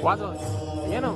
वाजव ಏನು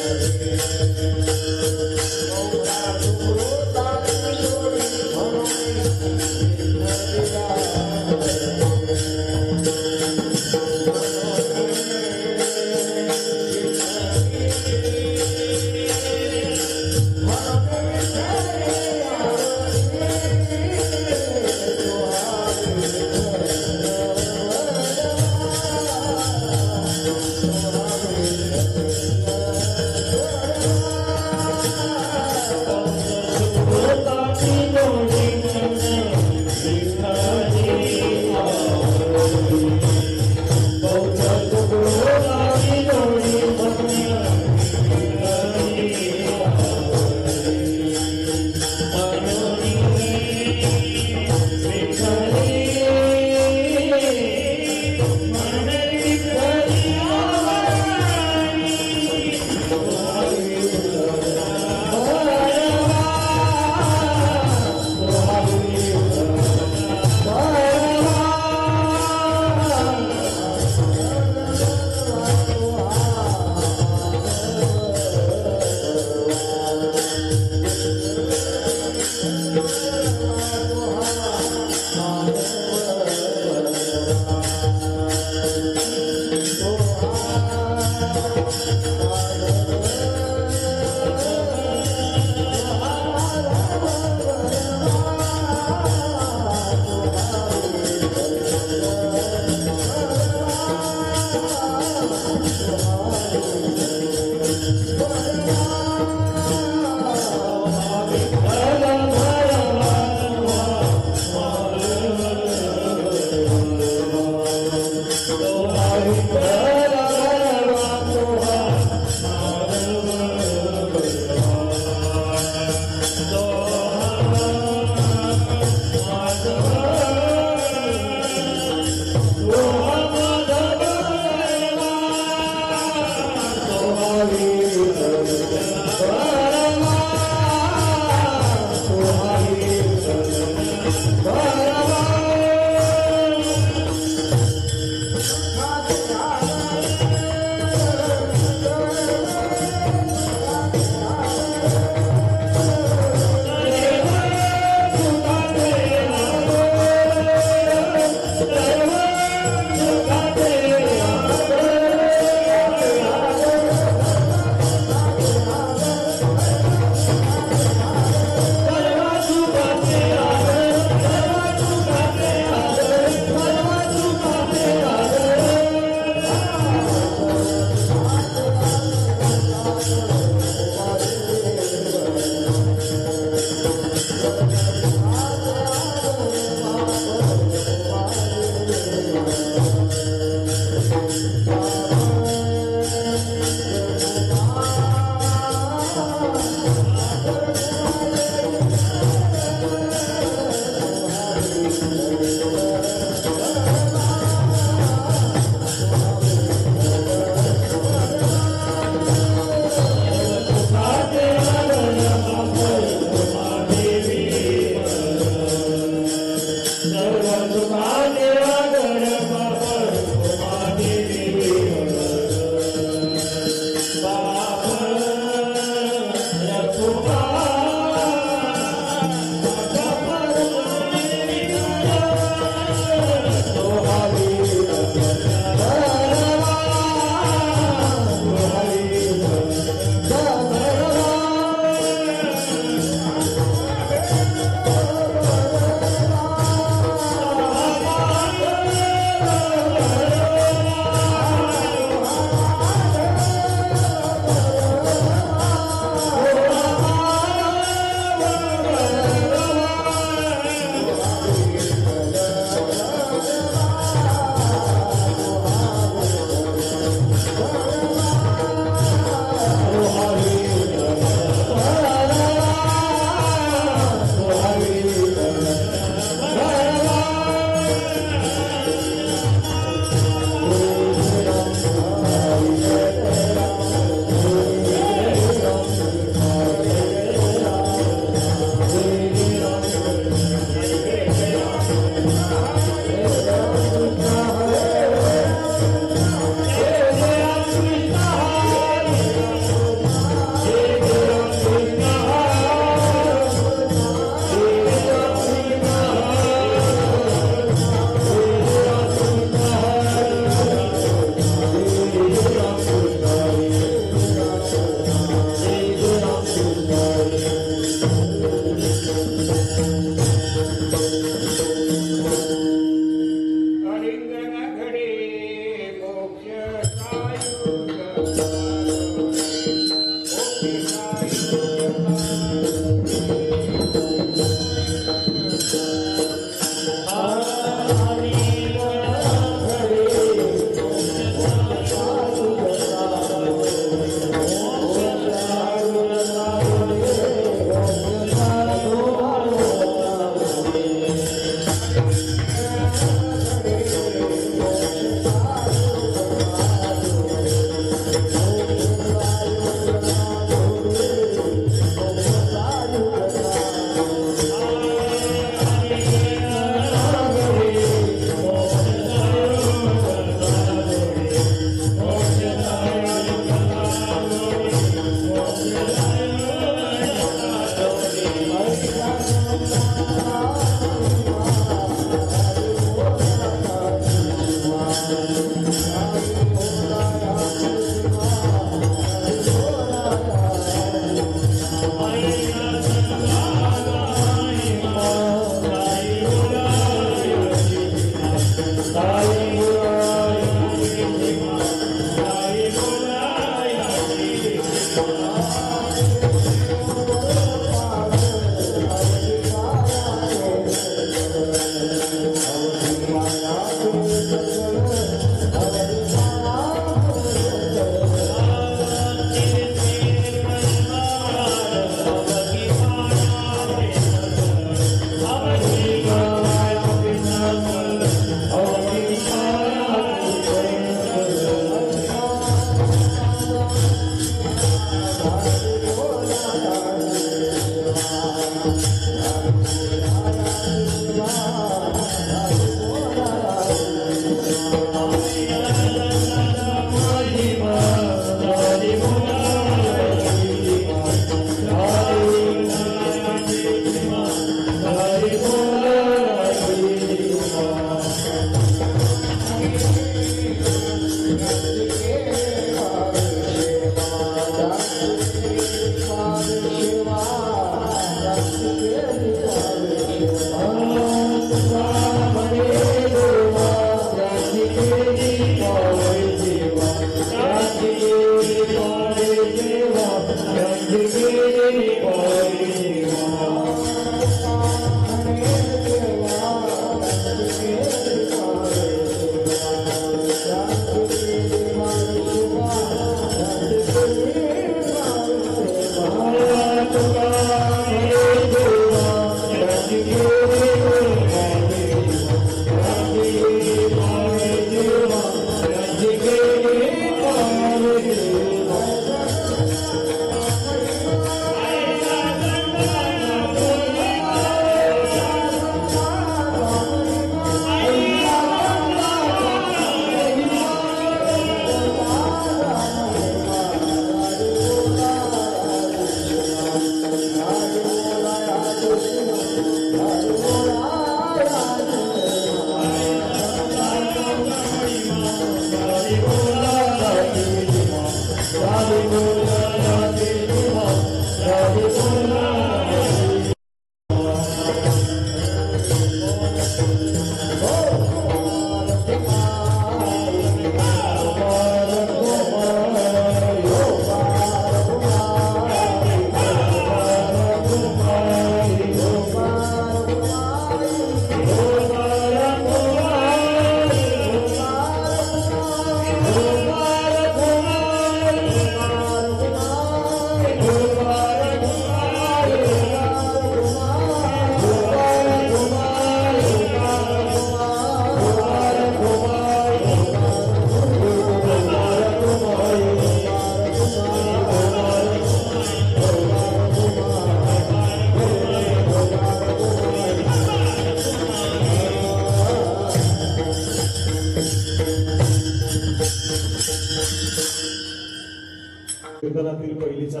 कीर्तनातील पहिलीचा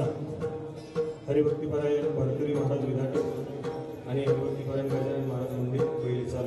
हरिभक्तीपरायण भरतरी महाराज विधान आणि हरिभक्तीपरायण गजानन महाराज मंदिर पहिलीचा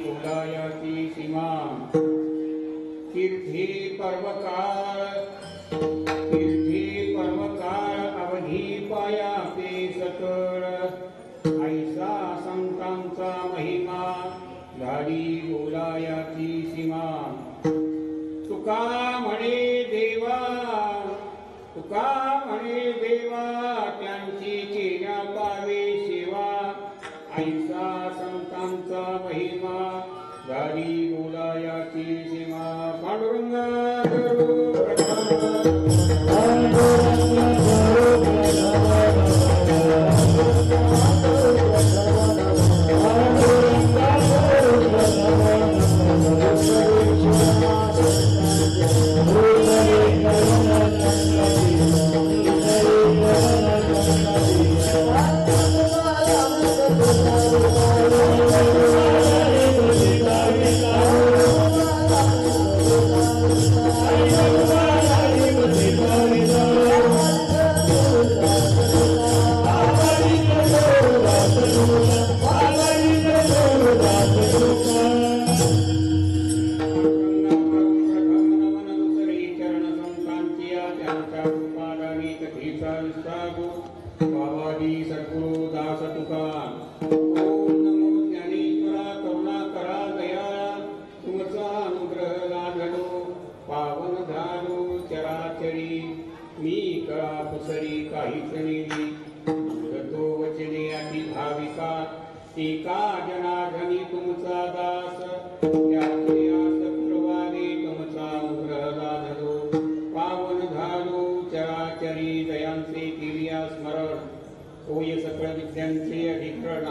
बोलायाची सीमा तीर्थी पर्वकाळ अवधी पाया ते सकळ ऐसा संतांचा महिमा झाली बोलायाची सीमा तुका म्हणे देवा त्यांची केल्या पावे सेवा ऐसा संतांचा महिमा झाली बोलायाची सीमा पांडुरंग एका जनार्दनी तुमचा दास शुक्रवारी तुमचा अनुग्रह धरो पावन झालो चराचरी दयांचे केलिया स्मरण होय सकळ विद्यांचे अधिकरण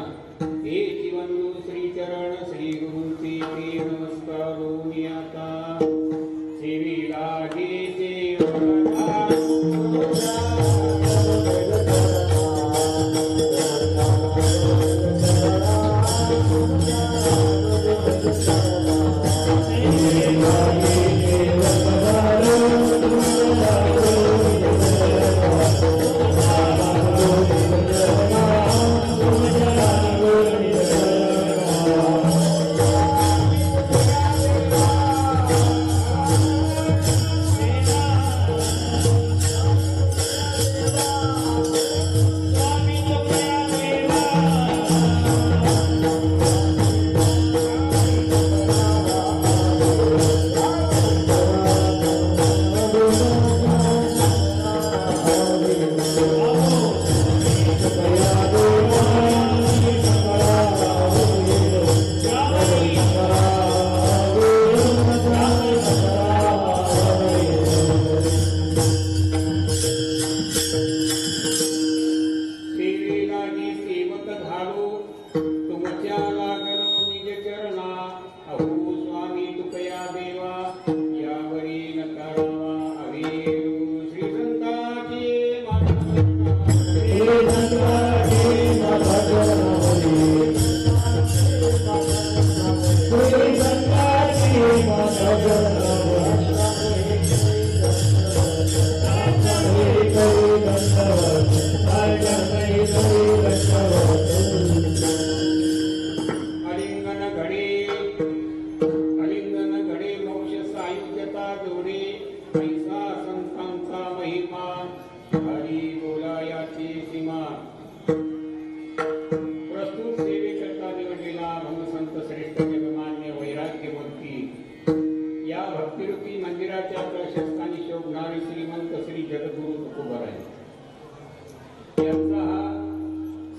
हे जीवन श्री चरण श्री गुरूंचे ते नमस्कारो मी आता सेवेला घेते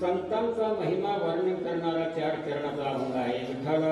संतांचा महिमा वर्णन करणारा 4 चरणाचा अभंग आहे. विठ्ठल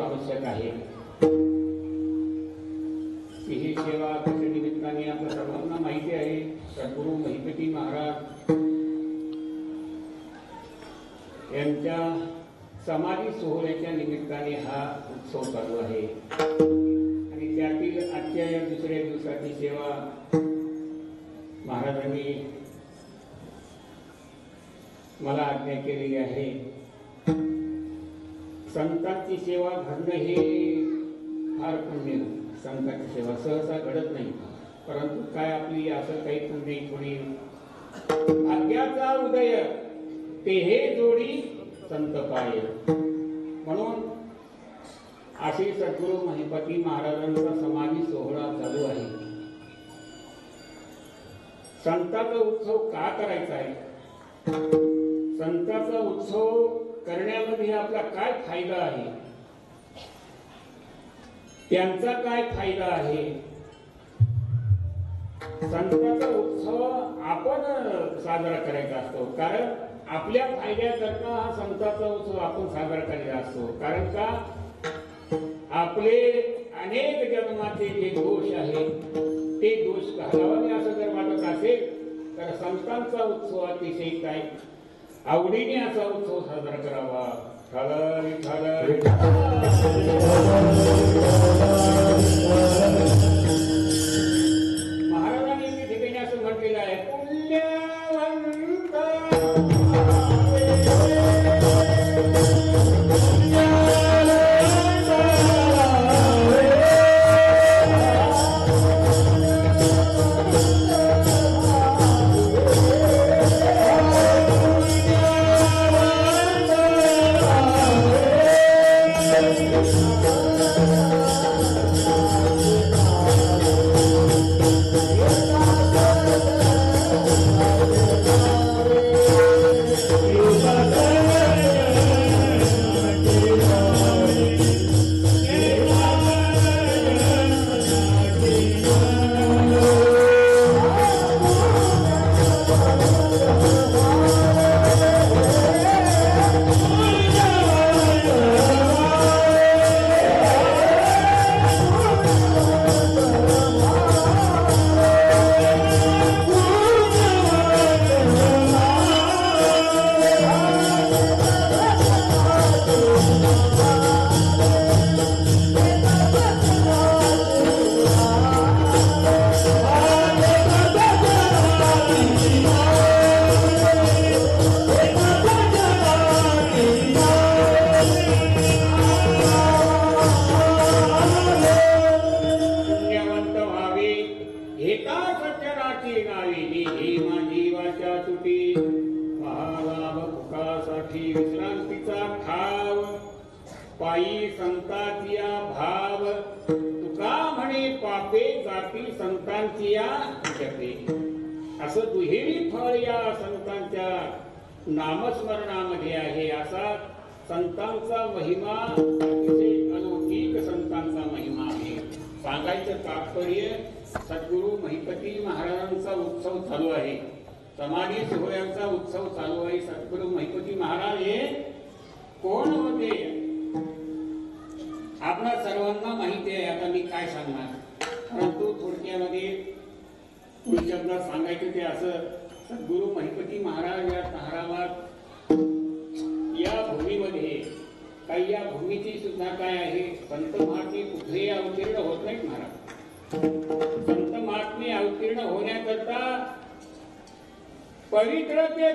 आवश्यक आहे. ही सेवा त्याच्या निमित्ताने आपल्या सर्वांना माहिती आहे. सद्गुरू महिपती महाराज यांच्या समाधी सोहळ्याच्या निमित्ताने हा उत्सव चालू आहे आणि त्यातील आजच्या या दुसऱ्या दिवसाची सेवा महाराजांनी मला आज्ञा केलेली आहे. संतांची सेवा घडणं हे फार पुण्य. संतांची सेवा सहसा घडत नाही, परंतु काय आपली असं काही पुण्य कोणी भाग्याचा उदय ते हे जोडी संत पाय. म्हणून असे सद्गुरू महिपती महाराजांचा समाधी सोहळा चालू आहे. संतांचा उत्सव का करायचा आहे? संतांचा उत्सव करण्यामध्ये आपला काय फायदा आहे, त्यांचा काय फायदा आहे? संतांचा उत्सव आपण साजरा करायचा असतो, कारण आपल्या फायद्याकरता हा संतांचा उत्सव आपण साजरा करायचा असतो. कारण का आपले अनेक जन्माचे जे दोष आहेत ते दोष घालावे असं जर वाटत असेल तर संतांचा उत्सव अतिशय काय आवडीने असा उत्सव साजरा करावा. महाराजांनी या ठिकाणी असं म्हटलेलं आहे, पुण्यवंत विश्रांतीचा ठाव पायी संतांचिया भाव तुका म्हणे पापे जाती संतांचिया जपे. असं दुहेरी फळ या संतांच्या नामस्मरणामध्ये आहे. असा संतांचा महिमा अतिशय अलौकिक संतांचा महिमा आहे. सांगायचं तात्पर्य सद्गुरू महिपती महाराजांचा उत्सव चालू आहे. समाधी सोहळ्याचा उत्सव चालू आहे. सद्गुरू महिपती महाराज हे कोण होते आपणा सर्वांना माहिती आहे. आता मी काय सांगणार, परंतु थोडक्यामध्ये पुढच्या शब्दात सांगायचं ते असं, सद्गुरू महिपती महाराज या तारावात या भूमीमध्ये काही या भूमीची सुद्धा काय आहे, संत महात्मे कुठेही अवतीर्ण होत नाहीत महाराज. संत महात्मे अवतीर्ण होण्याकरता पवित्र ते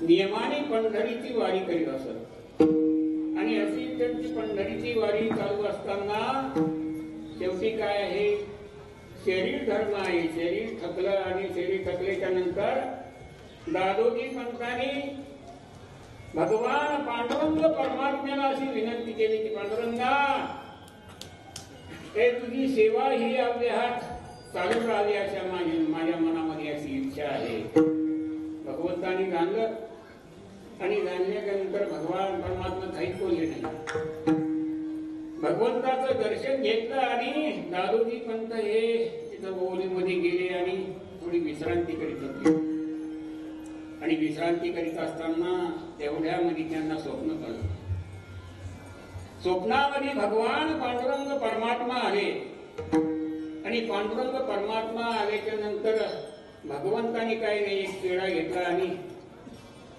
नियमाने पंढरीची वारी करीत असत. आणि अशी त्यांची पंढरीची वारी चालू असताना शेवटी काय आहे, शरीर धर्म आहे. शरीर थकलं आणि शरीर थकल्याच्या नंतर दादोजी पंतांनी भगवान पांडुरंग परमात्म्याला अशी विनंती केली की पांडुरंगा, हे तुझी सेवा ही अव्याहत चालू राहावी अशा माझ्या मनामध्ये अशी इच्छा आहे. भगवंतांनी जाणलं आणि जाणल्यानंतर भगवान परमात्मा काहीच बोलले नाही. भगवंताचं दर्शन घेतलं आणि दादोजी पंत हे तिथं ओलीमध्ये गेले आणि थोडी विश्रांती करीत होते. आणि विश्रांती करीत असताना तेवढ्यामध्ये त्यांना स्वप्न पडलं. स्वप्नामध्ये भगवान पांडुरंग परमात्मा आले आणि पांडुरंग परमात्मा आल्याच्या नंतर भगवंतानी काही नाही एक पेढा घेतला आणि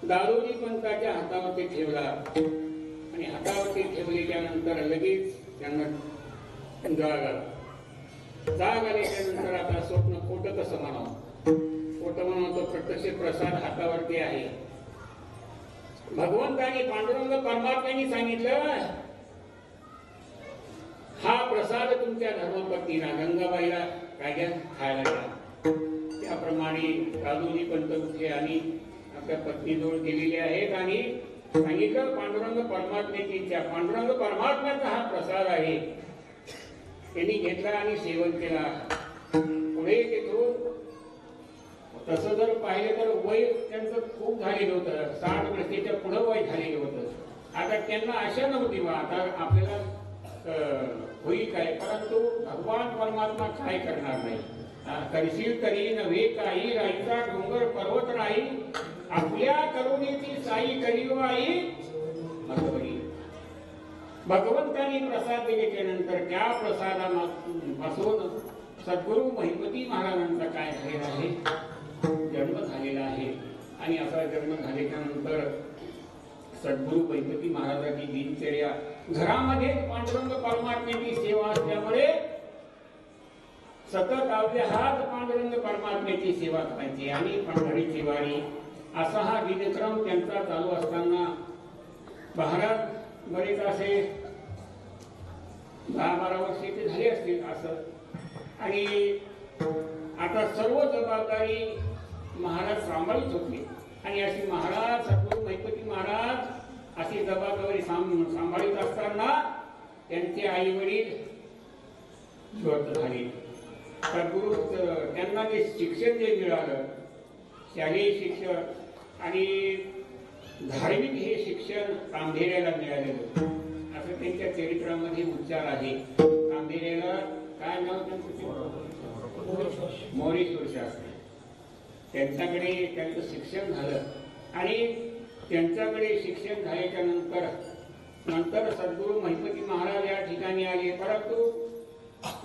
दादोजी पंताच्या हातावरती ठेवला. आणि हातावरती ठेवल्याच्या नंतर लगेच त्यांना जाग आला. जाग आल्याच्या नंतर आता स्वप्न खोटं कसं म्हणावं, खोटं म्हणावं, प्रत्यक्ष प्रसाद हातावरती आहे. भगवंतानी पांडुरंग परमात्म्याने सांगितलं, हा प्रसाद तुमच्या धर्मपत्नीला गंगाबाईला काय घ्या, खायला घ्या. त्याप्रमाणे दादोजी पंत उठले आणि आपल्या पत्नीजवळ गेलेले आहेत आणि सांगितलं पांडुरंग परमात्म्याची इच्छा, पांडुरंग परमात्म्याचा हा प्रसाद आहे. त्यांनी घेतला आणि सेवन केला. पुढे येतो तसं जर पाहिलं तर वय त्यांचं खूप झालेलं होतं, 60 वर्षाच्या पुढं वय झालेलं होतं. आता त्यांना आशा नव्हती बा आता आपल्याला होईल काय, परंतु भगवान परमात्मा काय करणार नाही. करशील तरी नव्हे काही, राईचा डोंगर पर्वत राही, आपल्या करुणेची साई करीव आई मधुरी. भगवंतांनी प्रसाद दिल्याच्या नंतर त्या प्रसादापासून सद्गुरु महिपती महाराजांचा काय झालेला आहे, जन्म झालेला आहे. आणि असा जन्म झाल्याच्या नंतर सद्गुरु महिपती महाराजांची दिनचर्या घरामध्ये पांडुरंग परमात्म्याची सेवा असल्यामुळे सतत अव्याहत पांडुरंग परमात्म्याची सेवा करायची आणि पंढरीची वारी असा हा दिनक्रम त्यांचा चालू असताना महाराज बरेच असे 10-12 वर्षे ते झाले असतील असं. आणि आता सर्व जबाबदारी महाराज सांभाळीत होते. आणि अशी महाराज सद्गुरु महिपती महाराज अशी जबाबदारी सांभाळीत असताना त्यांचे आई वडील ज्योत झाले. सद्गुरु त्यांना जे शिक्षण जे मिळालं, शालेय शिक्षण आणि धार्मिक हे शिक्षण कामधेऱ्याला मिळालेलं असं त्यांच्या चरित्रामध्ये उच्चार आहे. कामधेऱ्याला काय नाव त्यांचं, मोरेश्वर शास्त्री. त्यांच्याकडे त्यांचं शिक्षण झालं आणि त्यांच्याकडे शिक्षण झाल्याच्या नंतर सद्गुरु महिपती महाराज या ठिकाणी आले. परंतु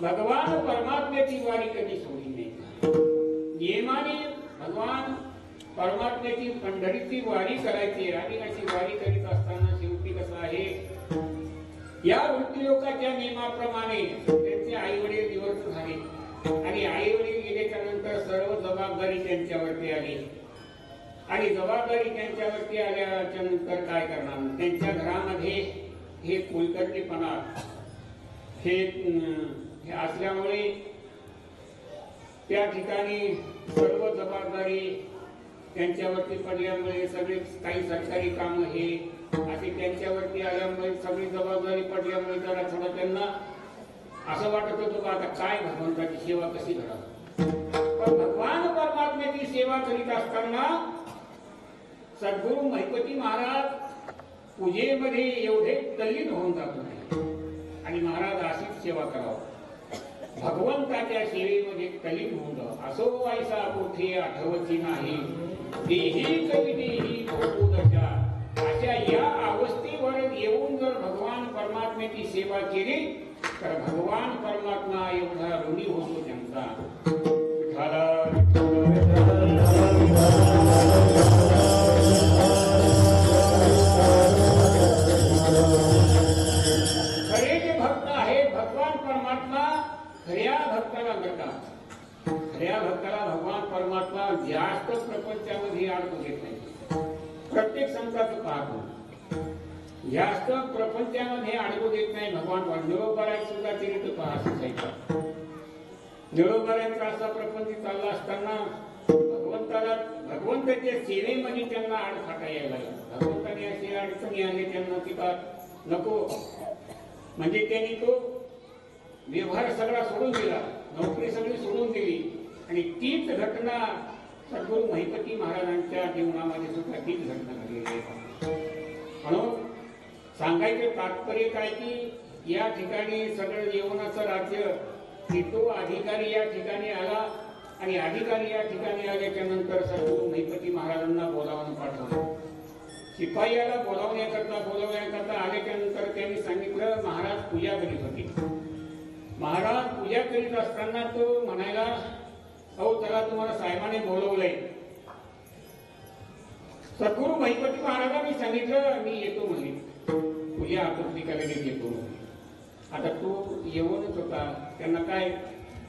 भगवान परमात्म्याची वारी कधी सोडली नाही. नियमाने भगवान परमात्म्याची पंढरीची वारी करायची आणि अशी वारी करीत असताना शेवटी कसं आहे, या वृत्तीलोकाच्या नियमाप्रमाणे त्यांचे आई वडील निवृत्त झाले आणि आई वडील गेल्याच्या नंतर सर्व जबाबदारी त्यांच्यावरती आली. आणि जबाबदारी त्यांच्यावरती आल्याच्या नंतर काय करणार, त्यांच्या घरामध्ये हे कुलकर्णीपणा हे असल्यामुळे त्या ठिकाणी सर्व जबाबदारी त्यांच्यावरती पडल्यामुळे सगळे काही सरकारी काम हे असे त्यांच्यावरती आल्यामुळे सगळी जबाबदारी पडल्यामुळे जरा थोडं त्यांना असं वाटत होतं का आता काय भगवंताची सेवा कशी करावी. पण भगवान परमात्म्याची सेवा करीत असताना सद्गुरु महिपती महाराज पूजेमध्ये एवढे तल्लीन होऊन जात नाही आणि महाराज अशीच सेवा करावं, भगवंताच्या सेवेमध्ये तल्लीन होऊन जावं. असो ऐसा कोठे आठवती नाही, देही कवी देही भोगूदशा. अशा या अवस्थेवर येऊन जर भगवान परमात्म्याची सेवा केली तर भगवान परमात्मा एवढा ऋणी होतो त्यांचा. खरे जे भक्त आहेत भगवान परमात्मा खऱ्या भक्ताला करतात. खऱ्या भक्ताला भगवान परमात्मा जास्त प्रपंचामध्ये अडकू देत नाही. संतांचं पाहतो. जास्त प्रपंचामध्ये अडकू देत नाही भगवान. निळोबाराय सुद्धा चरित्र पहा साहित्यात. निळोबारायचा असा प्रपंच चालला असताना भगवंताच्या सेवेमध्ये त्यांना आडखाटा यायला लागला. भगवंताने अशी अडचणी आली त्यांना की का नको, म्हणजे त्यांनी तो व्यवहार सगळा सोडून दिला, नोकरी सगळी सोडून दिली. आणि तीच घटना सद्गुरू महिपती महाराजांच्या जीवनामध्ये सुद्धा तीच घटना घडलेली आहे. म्हणून सांगायचं तात्पर्य काय की या ठिकाणी सगळं जीवनाचं राज्य की तो अधिकारी या ठिकाणी आला आणि अधिकारी या ठिकाणी आल्याच्या नंतर सद्गुरू महिपती महाराजांना बोलावून पाठवलं. शिपायाला बोलावण्याकरता आल्याच्या नंतर त्यांनी सांगितलं महाराज पूजा करीत होते. महाराज पूजा करीत असताना तो म्हणायला, अहो चला तुम्हाला साहेबांनी बोलवलंय. सद्गुरू महिपती महाराजांनी सांगितलं मी येतो म्हणे, पूजा आपुत्रिका लगेच येतो. आता तो येऊनच होता, त्यांना काय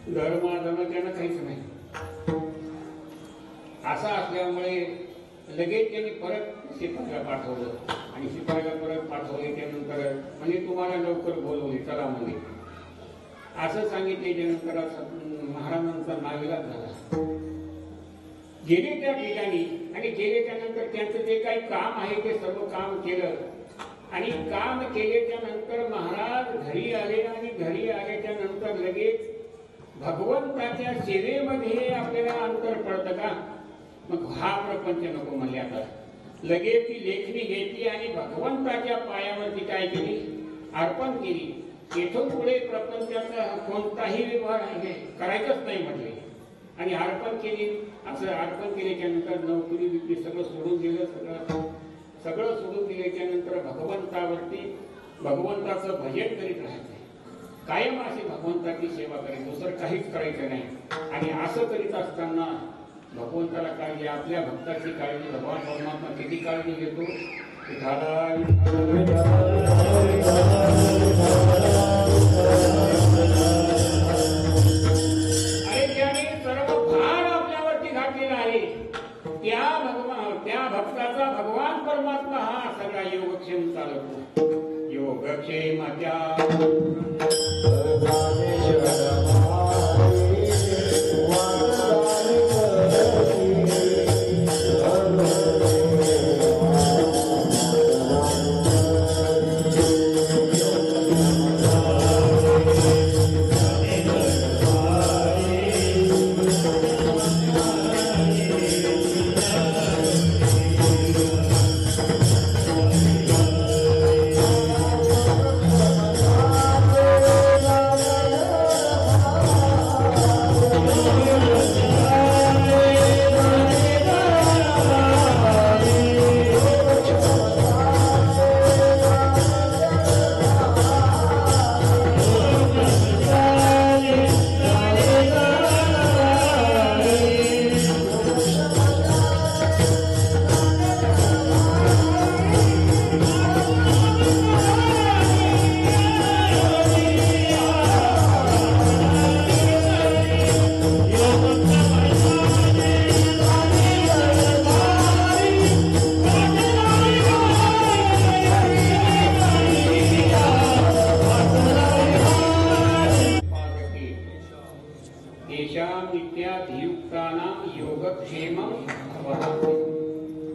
धर्म त्यांना काहीच नाही. असं असल्यामुळे लगेच त्यांनी परत शिपायाला पाठवलं आणि शिपायाला परत पाठवले. त्यानंतर म्हणजे तुम्हाला लवकर बोलवले चला म्हणे असं सांगितले. त्यानंतर महाराजांचा नाविलाज झाला. गेले त्या ठिकाणी आणि गेले त्यानंतर त्यांचं जे काही काम आहे ते सर्व काम केलं आणि काम केल्याच्या नंतर महाराज घरी आले आणि घरी आल्याच्या नंतर लगेच भगवंताच्या सेवेमध्ये आपल्याला अंतर पडतं का? मग हा प्रपंच नको म्हणले. आता लगेच ती लेखणी घेतली आणि भगवंताच्या पायावरती काय केली, अर्पण केली. येथून पुढे प्रपंचाचा कोणताही व्यवहार करायचाच नाही म्हटले आणि अर्पण केली. असं अर्पण केल्याच्या नंतर नोकरी बिकरी सगळं सोडून दिलं. सगळं सोडून दिल्याच्या नंतर भगवंतावरती भगवंताचं भजन करीत राहायचं. कायम अशी भगवंताची सेवा करायची, दुसरं काहीच करायचं नाही. आणि असं करीत असताना भगवंताला काळजी, आपल्या भक्ताची काळजी भगवान परमात्मा किती काळजी घेतो. अरे त्याने सर्व भार आपल्यावरती घातलेला आहे. त्या भक्ताचा भगवान परमात्मा हा सगळा योगक्षेम चालवतो. योगक्षेमाच्या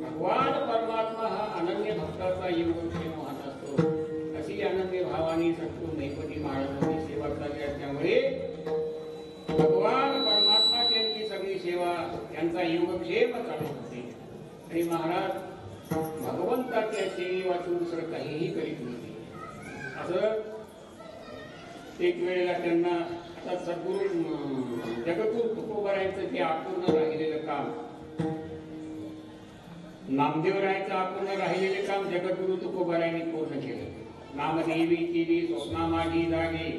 भगवान परमात्मा हा अनन्य भक्ताचा योगक्षेम वाहत असतो. अशी अनन्य भावाने सद्गुरू महिपती महाराजांची सेवा झाली असल्यामुळे भगवान परमात्मा त्यांची सगळी सेवा त्यांचा योगक्षेम चालू होते. आणि महाराज भगवंताच्या सेवे वाचून दुसरं काहीही करीत नव्हते. असं एक वेळेला त्यांना आता सद्गुरू जगद्गुरू तुकोबारायांचं जे अपूर्ण राहिलेलं काम, नामदेवरायांचं अपूर्ण राहिलेले काम जगद्गुरू तुकोबारायांनी पूर्ण केलं. नामदेवी केली स्वप्ना मागी जागे,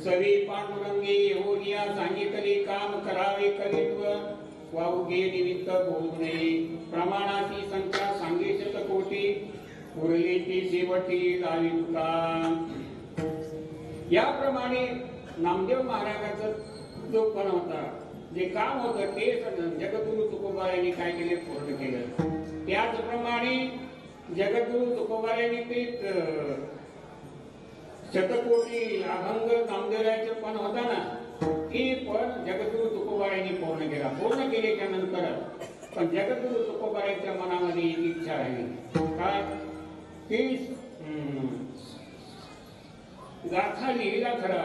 सवी पांडुरंगे येऊनिया सांगितले काम करावे करीत्व, वाहुगे निमित्त बोलू नये. प्रमाणाची संख्या सांगे शतकोटी, उरली ती शेवटी लावी तुका. याप्रमाणे नामदेव महाराजांचं जो पण होता, जे काम होतं ते जगद्गुरू तुकोबारायांनी काय केले, पूर्ण केलं. त्याचप्रमाणे जगद्गुरु तुकोबारायांनी ते शतकोटी अभंग नामदेवाचे पण होता ना, ते पण जगद्गुरु तुकोबारायांनी पूर्ण केला. पूर्ण केल्याच्या नंतर पण जगद्गुरु तुकोबारायांच्या मनामध्ये एक इच्छा राहिली, काय की गाथा लिहिला खरा,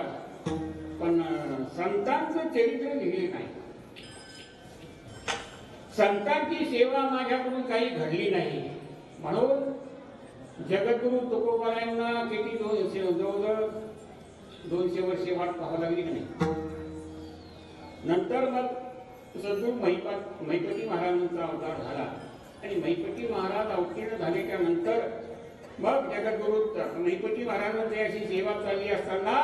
पण संतांचं चरित्र लिहिले नाही. संतांची सेवा माझ्याकडून काही घडली नाही. म्हणून जगद्गुरु तुकोबारायांना किती जवळजवळ 200 वर्षे वाट पाहावी लागली की नाही. नंतर मग सद्गुरू महिपती महाराजांचा अवतार झाला आणि महिपती महाराज अवतीर्ण झाल्याच्या नंतर मग जगद्गुरु महिपती महाराजांची अशी सेवा चालली असताना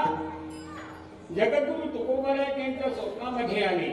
जगद्गुरु तुकोबाराय त्यांच्या स्वप्नामध्ये आले.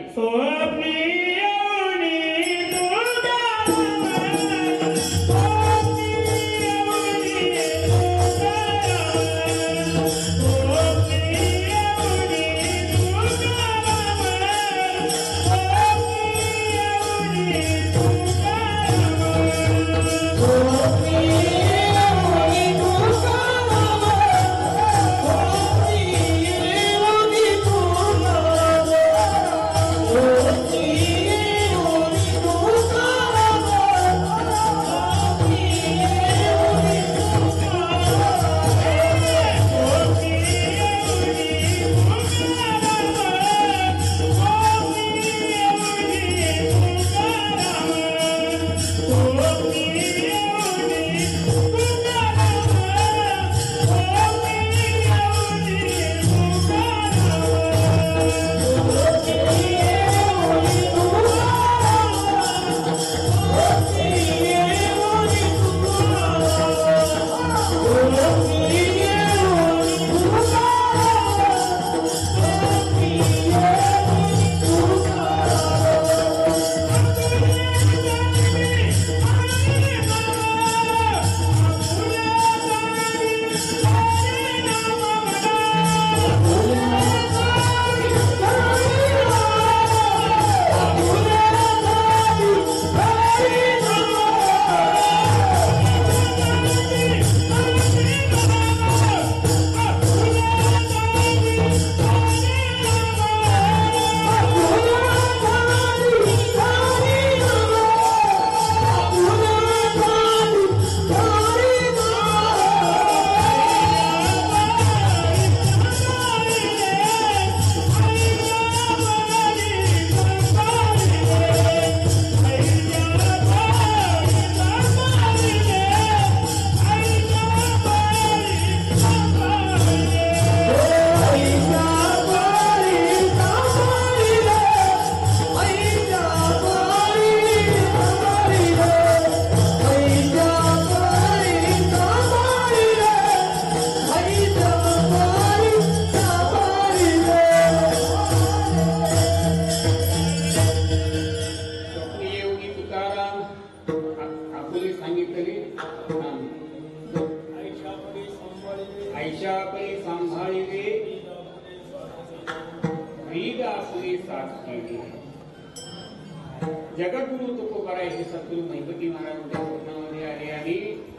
जगद्गुरु तुकोबाराय हे सद्गुरू महिपती महाराजांच्या स्वप्नामध्ये आले आणि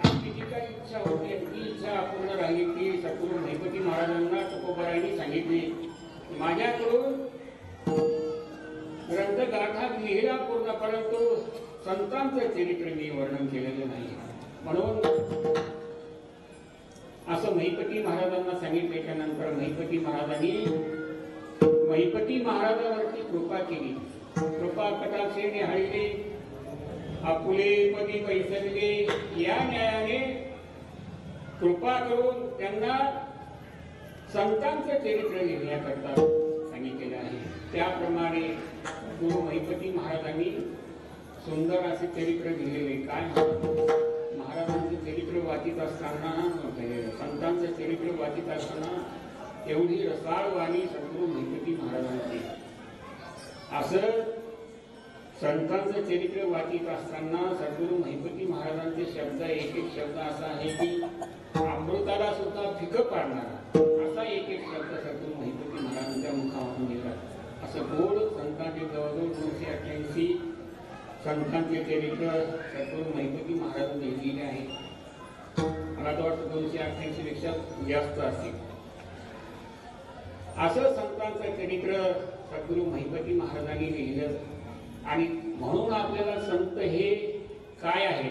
आपली जी काही इच्छा होती ती इच्छा अपूर्ण राहिली ती सद्गुरू महिपती महाराजांना तुकोबारायांनी सांगितली, माझ्याकडून ग्रंथगाथा लिहिला पूर्ण, परंतु संतांचं चरित्र मी वर्णन केलेलं नाही. म्हणून असं महिपती महाराजांना सांगितल्याच्या नंतर महिपती महाराजांवरती कृपा केली. कृपा कटाक्षेने हळली, आपुले पदी पैसरले, या न्यायाने कृपा करून त्यांना संतांचं चरित्र लिहिण्याकरता सांगितलेलं आहे. त्याप्रमाणे गुरु महिपती महाराजांनी सुंदर असे चरित्र लिहिलेले. काय महाराजांचं चरित्र वाचित असताना, संतांचं चरित्र वाचित असताना एवढी रसाळ वाणी सद्गुरू महिपती महाराजांची. असं संतांचं चरित्र वाचित असताना सद्गुरू महिपती महाराजांचे शब्द, एक एक शब्द असा आहे की अमृताला सुद्धा फिकं पाडणारा असा एक एक शब्द सद्गुरू महिपती महाराजांच्या मुखावरून निघाला. असं गोड संतांचे जवळजवळ 288 संतांचे चरित्र सद्गुरू महिपती महाराजांनी लिहिले आहे. मला वाटतं 288 पेक्षा जास्त असतील. असं संतांचं चरित्र सद्गुरू महिपती महाराजांनी लिहिलं. आणि म्हणून आपल्याला संत हे काय आहे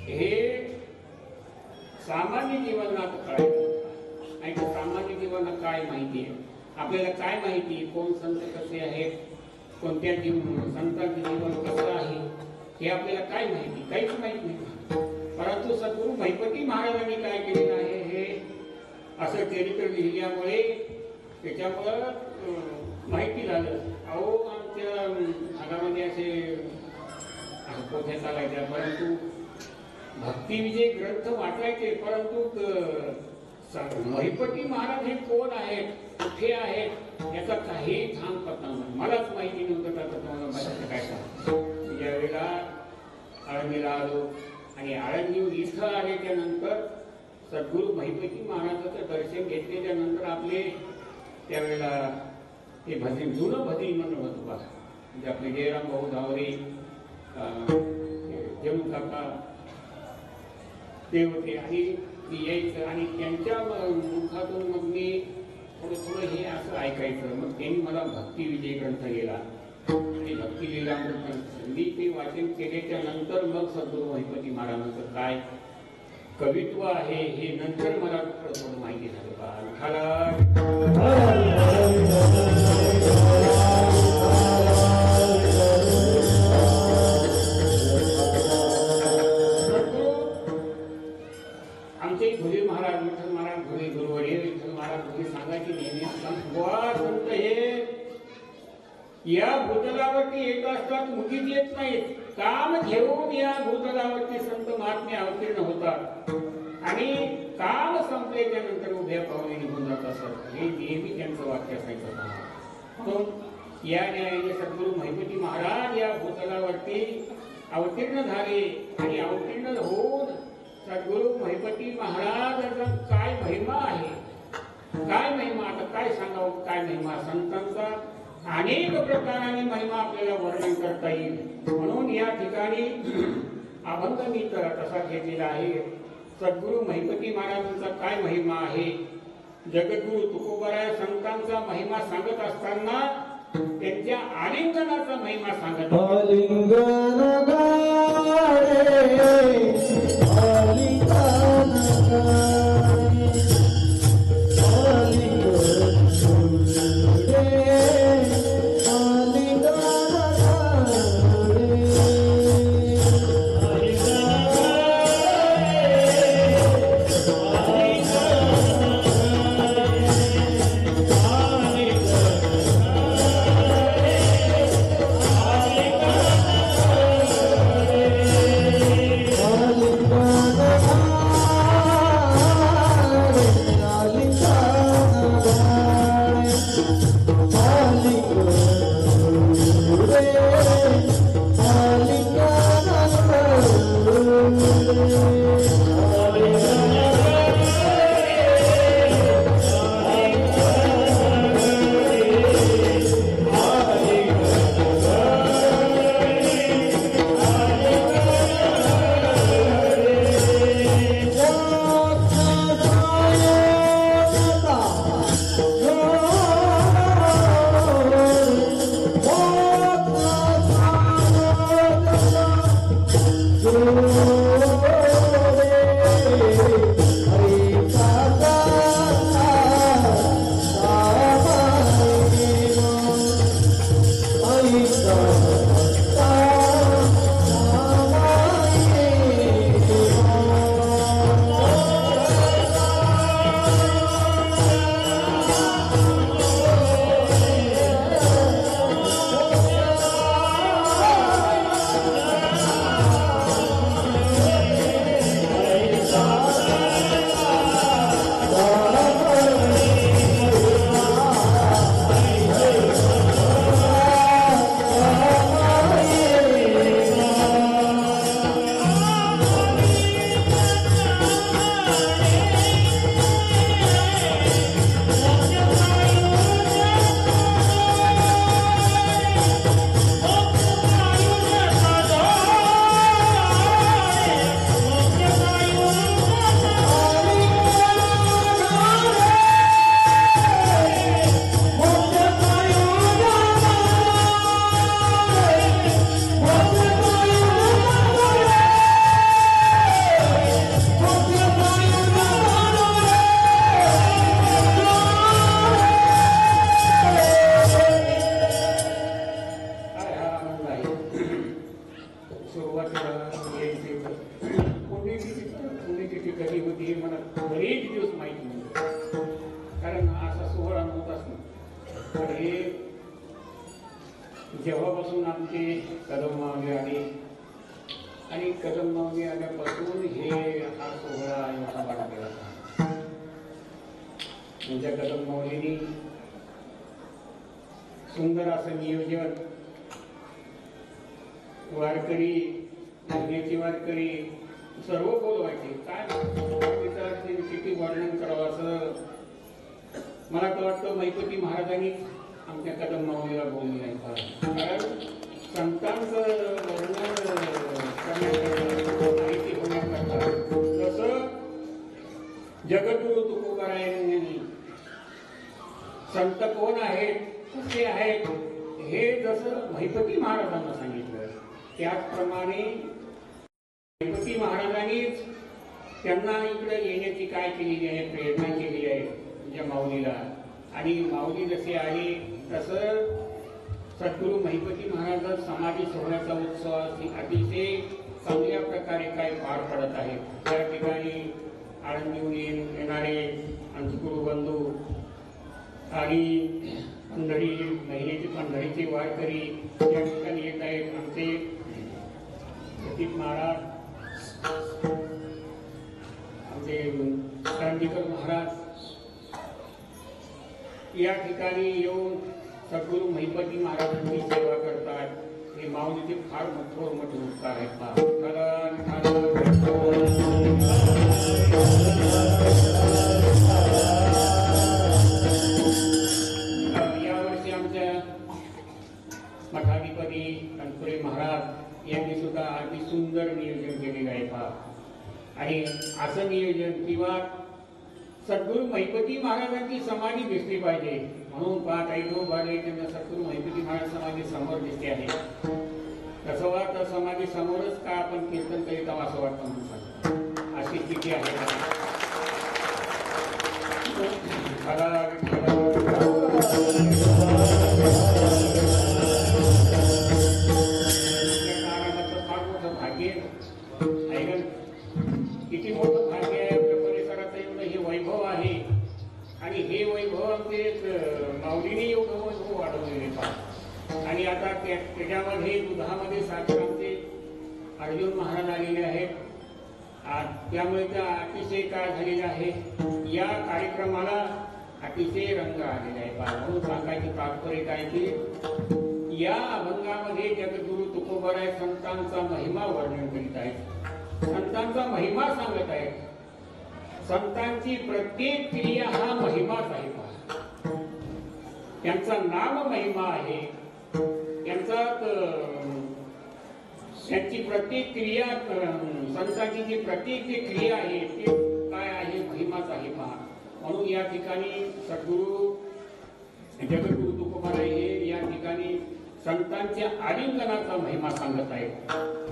हे सामान्य जीवनात कळायचं. नाही तर सामान्य जीवनात काय माहिती आहे आपल्याला, काय माहिती आहे कोण संत कसे आहेत, कोणत्या संतांचं जीवन कसं आहे हे आपल्याला काय माहिती, काहीच माहिती नाही. परंतु सद्गुरू महिपती महाराजांनी काय केलेलं आहे हे असं चरित्र लिहिल्यामुळे त्याच्यामुळं माहिती झालं. अहो आमच्या भागामध्ये असे पोथ्या चालायच्या, परंतु भक्तिविजय ग्रंथ वाचायचे, परंतु महिपती महाराज हे कोण आहेत, कुठे आहेत याचा काही ठाम पत्ता नाही. मलाच माहिती नव्हतं का तुम्हाला माहिती काय सांग. ज्यावेळेला आळंदीला आलो आणि आळंदी इथं आल्याच्या नंतर सद्गुरू महिपती महाराजाचं दर्शन घेतल्याच्या नंतर आपले त्यावेळेला ते भजन जुनं भजन म्हणून होतं बघा, म्हणजे आपले जयराम भाऊ धावरे, जमू काका ते होते आणि ती यायचं आणि त्यांच्या मुखातून मग मी थोडं हे असं ऐकायचं. मग त्यांनी मला भक्ती विजय ग्रंथ लिहिला आणि भक्ती लीलामृत मी ते वाचन केल्याच्या नंतर मग सद्गुरू महिपती महाराजांचं काय कवित्व आहे हे नंतर मला थोडं माहिती झालं. आमचे घोले महाराज विठ्ठल महाराज घोले गुरुवर्य विठ्ठल महाराज घोले सांगायचे नेहमी संत हे या भूतलावरती येत असतात, मुखीच येत नाहीत. काम घेऊन या भूतलावरती संत महात्मे अवतीर्ण होतात आणि काम संपल्याच्या नंतर उभ्या पावले निघून जात असतात. हे नेहमी त्यांचं वाक्य असायचं. म्हणून या न्यायाने सद्गुरू महिपती महाराज या भूतलावरती अवतीर्ण झाले आणि अवतीर्ण होऊन सद्गुरू महिपती महाराजांचा काय महिमा आहे, काय महिमा, आता काय सांगावं, काय महिमा संतांचा अनेक प्रकाराने महिमा आपल्याला वर्णन करता येईल. म्हणून या ठिकाणी अभंग मी तसा घेतलेला आहे. सद्गुरू महिपती महाराजांचा काय महिमा आहे. जगद्गुरु तुकोबराय संतांचा महिमा सांगत असताना त्यांच्या आलिंगनाचा महिमा सांगत Oh जेव्हापासून आमचे कदम मावळे आले आणि कदम मावळे आल्यापासून हे हा सोहळा एवढा वाढ केला. त्यांच्या कदम मावळींनी सुंदर असं नियोजन, वारकरी, धर्माची वारकरी सर्व बोलवायचे. काय किती वर्णन करावं असं मला तर वाटतं मैपती महाराजांनी आमच्या कदम मावळीला बोलली नाही. कारण संतांचं वर्णन माहिती होण्याकरता जसं जगद्गुरु तुकोबारायांनी संत कोण आहेत, कसे आहेत हे जसं महिपती महाराजांना सांगितलं, त्याचप्रमाणे महिपती महाराजांनीच त्यांना इकडे येण्याची काय केलेली आहे, प्रेरणा केली आहे तुझ्या माऊलीला. आणि माऊली जसे आली तसं सद्गुरू महिपती महाराज समाधी सोहळ्याचा उत्सव अतिशय चांगल्या प्रकारे काय पार पडत आहे. त्या ठिकाणी आळंदीहून येणारे आमचे गुरुबंधू आणि पंढरी महिन्याची पंढरीचे वारकरी या ठिकाणी येत आहेत. आमचे प्रतीक महाराज, आमचे चांदीकर महाराज या ठिकाणी येऊन सद्गुरू महिपती महाराजांची सेवा करतात. हे माऊलीचे फार मोठे उपकार आहेत. यावर्षी आमच्या मठाधिपती तनपुरे महाराज यांनी सुद्धा अगदी सुंदर नियोजन केलेलं आहे. आणि असं नियोजन किंवा सद्गुरू महिपती महाराजांची समाधी दिसली पाहिजे म्हणून पाहत आहे. जो बाले त्यांना सद्गुरू महिपती महाराज समाधी समोर दिसते आहे. तसं वाटतं समाधी समोरच का आपण कीर्तन करीत आहोत असं वाटतं म्हणून सांगतो. अशी स्थिती आहे. फार मोठं भाग्य आहे. किती मोठं भाग्य आहे आपल्या परिसराचं, एवढं हे वैभव आहे. आणि हे वैभव आमचे माऊलीने एवढं वैभव वाढवलेले पहा. आणि आता त्याच्यामध्ये दुधामध्ये साखर आमचे अर्जुन महाराज आलेले आहेत. त्यामुळे त्या अतिशय काय झालेलं आहे, या कार्यक्रमाला अतिशय रंग आलेला आहे पहा. म्हणून सांगायचे तात्पर्य काय की या अभंगामध्ये जगद्गुरु तुकोबाराय संतांचा महिमा वर्णन करीत आहेत. संतांचा महिमा सांगत आहेत. संतांची प्रत्येक क्रिया हा महिमाच आहे. त्यांचा नाम महिमा आहे. त्यांची प्रत्येक क्रिया, संतांची जी प्रत्येक जी क्रिया आहे ते काय आहे, महिमाच आहे पहा. म्हणून या ठिकाणी सद्गुरू जगद्गुरु तुकोबाराय हे या ठिकाणी संतांच्या आलिंगनाचा महिमा सांगत आहेत.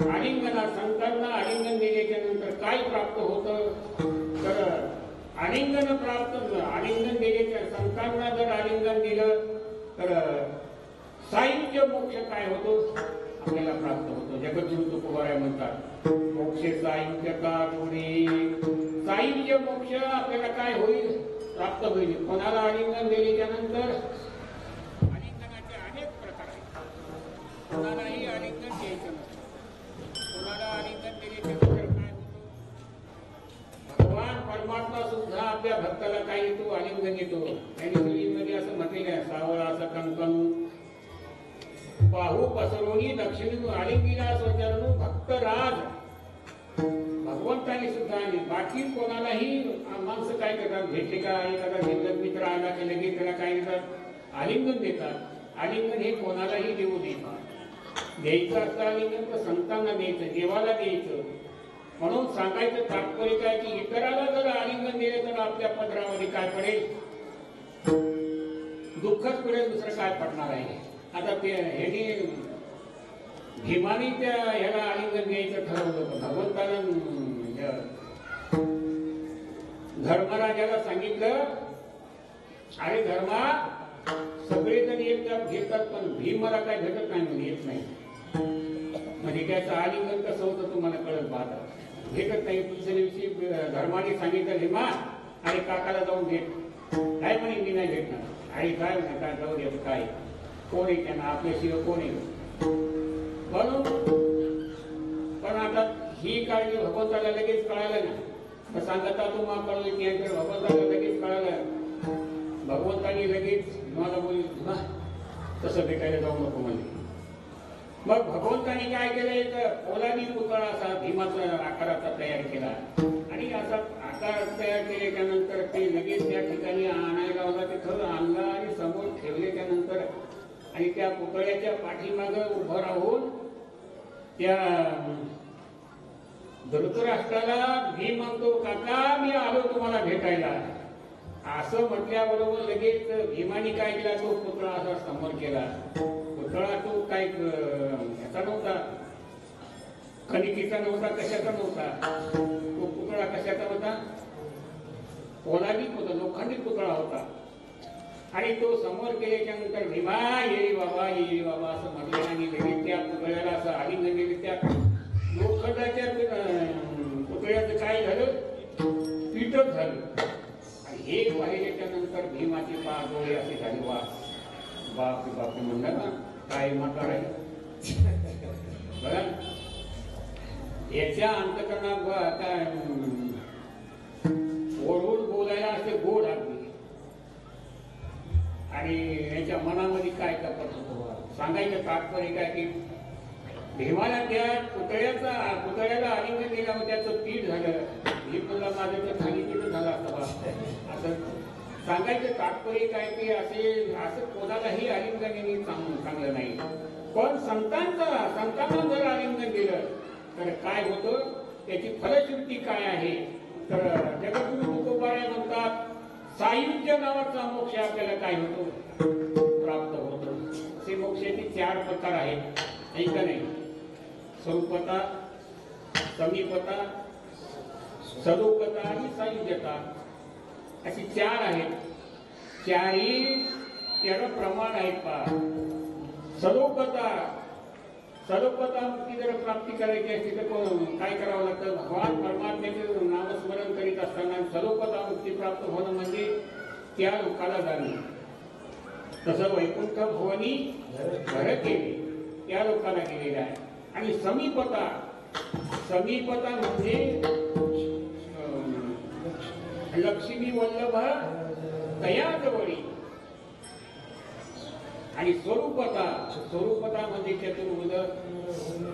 आलिंगना, संतांना आलिंगन दिल्याच्या नंतर काय प्राप्त होतं तर आलिंगन प्राप्त, आलिंगन दिल्याच्या संतांना जर आलिंगन दिलं तर सायुज्य मोक्ष काय होतो आपल्याला प्राप्त होतो. जगद्गुरु तुकोबाराय म्हणतात मोक्षे सायुज्यता जोडी. सायुज्य मोक्ष आपल्याला काय होईल, प्राप्त होईल. कोणाला आलिंगन दिल्याच्या नंतर आलिंगनाचे अनेक प्रकार आहेत. कोणालाही आलिंगन द्यायचं नसतं. कोणाला आलिंगन दिल्याच्या नंतर काय होतं, भगवान परमात्मा सुद्धा आपल्या भक्ताला काय येतो, आलिंगन येतो. त्यांनी सुरीमध्ये असं म्हटलेलं आहे, सावळा असं कंकणू बाहू पसरवणी दक्षिण आलिंगीला स्वचरणू भक्तराज. भगवंताने सुद्धा आणि बाकी कोणालाही माणसं काय करतात, भेटले का एखादा जिल्ह्यात मित्र आला की लगेच त्याला काय देतात, आलिंगन देतात. आलिंगन हे कोणालाही देऊ देतात. द्यायचं असतं आलिंगन तर संतांना द्यायचं, देवाला द्यायचं. म्हणून सांगायचं तात्पर्य काय की इतराला जर आलिंगन दिले तर आपल्या पदरामध्ये काय पडेल, दुःखच पडेल, दुसरं काय पडणार आहे. आता ते ह्याने भीमाने त्या ह्याला आलिंगन द्यायचं ठरवलं होतं. भगवंतानं धर्मराजाला सांगितलं, अरे धर्मा सगळेजण येतात घेतात पण भीम मला काय भेटत नाही म्हणून येत नाही. म्हणजे त्याचं आलिंगन कसं होतं तुम्हाला कळत पाहता, भेटत नाही. दुसऱ्या दिवशी धर्माने सांगितलं भीमा अरे काकाला जाऊन भेट. काय म्हणे मी नाही भेटणार. आई काय म्हणतात जाऊ दे काय. कोण आहे त्यांना आपल्याशिवाय कोण आहे म्हणून. पण आता ही काळजी भगवंताला लगेच कळालं ना. मग सांगता तुम्हाला कळलं की यांकडे भगवंताला लगेच कळालं. भगवंतानी लगेच मला बोलली तसं भेटायला जाऊ नको म्हणजे. मग भगवंतानी काय केलंय तर पोलादी पुतळा असा भीमाचा आकाराचा तयार केला आणि असा आकार तयार केल्याच्या नंतर ते लगेच त्या ठिकाणी आणायला होता. तिथं आणला आणि समोर ठेवल्याच्या नंतर आणि त्या पुतळ्याच्या पाठीमागं उभं राहून त्या धृतराष्ट्राला भीम म्हणतो काका मी आलो तुम्हाला भेटायला असं म्हटल्याबरोबर लगेच भीमाने काय केला तो पुतळा असा समोर केला. पुतळा तो काय ह्याचा नव्हता, खनिकीचा नव्हता, कशाचा नव्हता. तो पुतळा कशाचा होता? पोलादी पुतळा, लोखंडी पुतळा होता. आणि तो समोर केल्याच्या नंतर भीमा ये बाबा असं म्हटलं आणि लगेच त्या पुतळ्याला असं आलिंगन दिले. त्या लोखंडाच्या पुतळ्याचं काय झालं? पीठच झालं. हे पाहिल्याच्या नंतर भीमाची पाय डोळे असे झाले. बाप म्हणलं ना काय म्हातार आहे बघा. याच्या अंतकरणात काय ओढून बोलायला असे गोड अगदी आणि याच्या मनामध्ये काय कपट होतो. सांगायचं तात्पर्य काय की भीमाला त्या पुतळ्याला आलिंगन दिल्यावर त्याचं पीठ झालं. भीमला माझं तर खाली पीठ झालं असं सांगायचं तात्पर्य काय की असं कोणालाही आलिंगन चांगलं नाही. पण संतांना जर आलिंगन दिलं तर काय होतं त्याची फलश्रुती काय आहे तर जगद्गुरु तुकोबाराय म्हणतात सायुज्य नावाचा मोक्ष आपल्याला काय होतो प्राप्त होतो. असे मोक्षाचे 4 प्रकार आहेत ऐका नाही. स्वरूपता, समीपता, सलोकता आणि सायुज्यता अशी 4 आहेत. 4ही त्याला प्रमाण आहेत पहा. सलोकता मुक्ती जर प्राप्ती करायची असते तर काय करावं लागतं? भगवान परमात्म्याचे नामस्मरण करीत असताना सलोकता मुक्ती प्राप्त होणं म्हणजे त्या लोकाला जाणं. तसं वैकुंठ भुवनी घर केले त्या लोकांना गेलेलं आहे. आणि समीपता म्हणजे लक्ष्मी वल्लभ तया जवळी. आणि स्वरूपता म्हणजे चतुर्भुज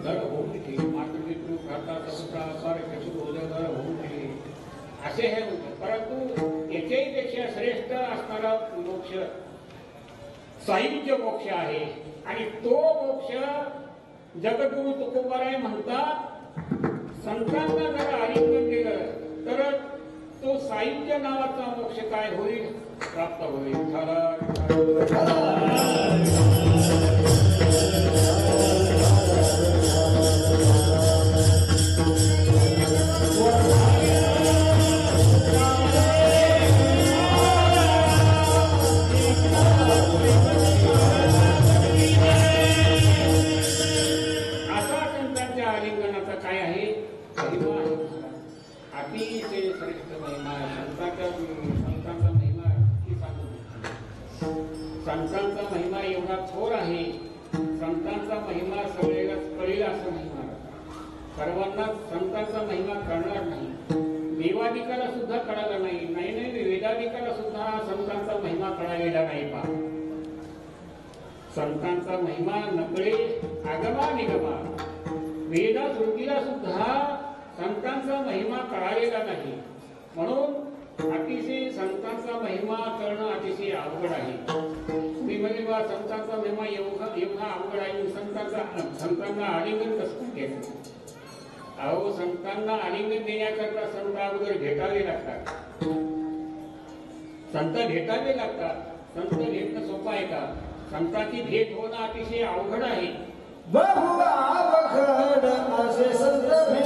धर होऊन ठेवी मातृपितृ भ्राता समुद्राकार चतुर्भुज धर होऊन ठेवी असे हे होते. परंतु याच्याही पेक्षा श्रेष्ठ असणारा मोक्ष सायुज्य मोक्ष आहे. आणि तो मोक्ष जगद्गुरु तुकोबाराय म्हणतात संतांना जर आलिंगन दिलं तर तो सायुज्य नावाचा मोक्ष काय होईल? प्राप्त होईल. असा संतांच्या आलिंगनाचा काय आहे? महिमा आहे. अतिशय श्रेष्ठ महिमा आहे. संतांचा महिमा की सांगू. संतांचा महिमा एवढा थोर आहे. संतांचा महिमा सगळ्याला कळेल असं महिमा. सर्वांना संतांचा महिमा कळणार नाही. देवादिकाला सुद्धा कळाला नाही. वेदादिकाला सुद्धा संतांचा महिमा कळालेला नाही. पहा संतांचा महिमा नकळे आगमा निगमा. वेदा श्रुतीला सुद्धा संतांचा महिमा कळालेला नाही. म्हणून अतिशय संतांचा महिमा कळणं अतिशय अवघड आहे. मी म्हणजे बा संतांचा महिमा एवढा अवघड आहे. संतांना आलिंगन कसं घ्यायचं? अहो संतांना आलिंगन देण्याकरता संत अगोदर भेटावे लागतात. संत भेटावे लागतात. संत भेटणं सोपं आहे का? संतांची भेट होणं अतिशय अवघड आहे. बहु अवघड असे संत बहु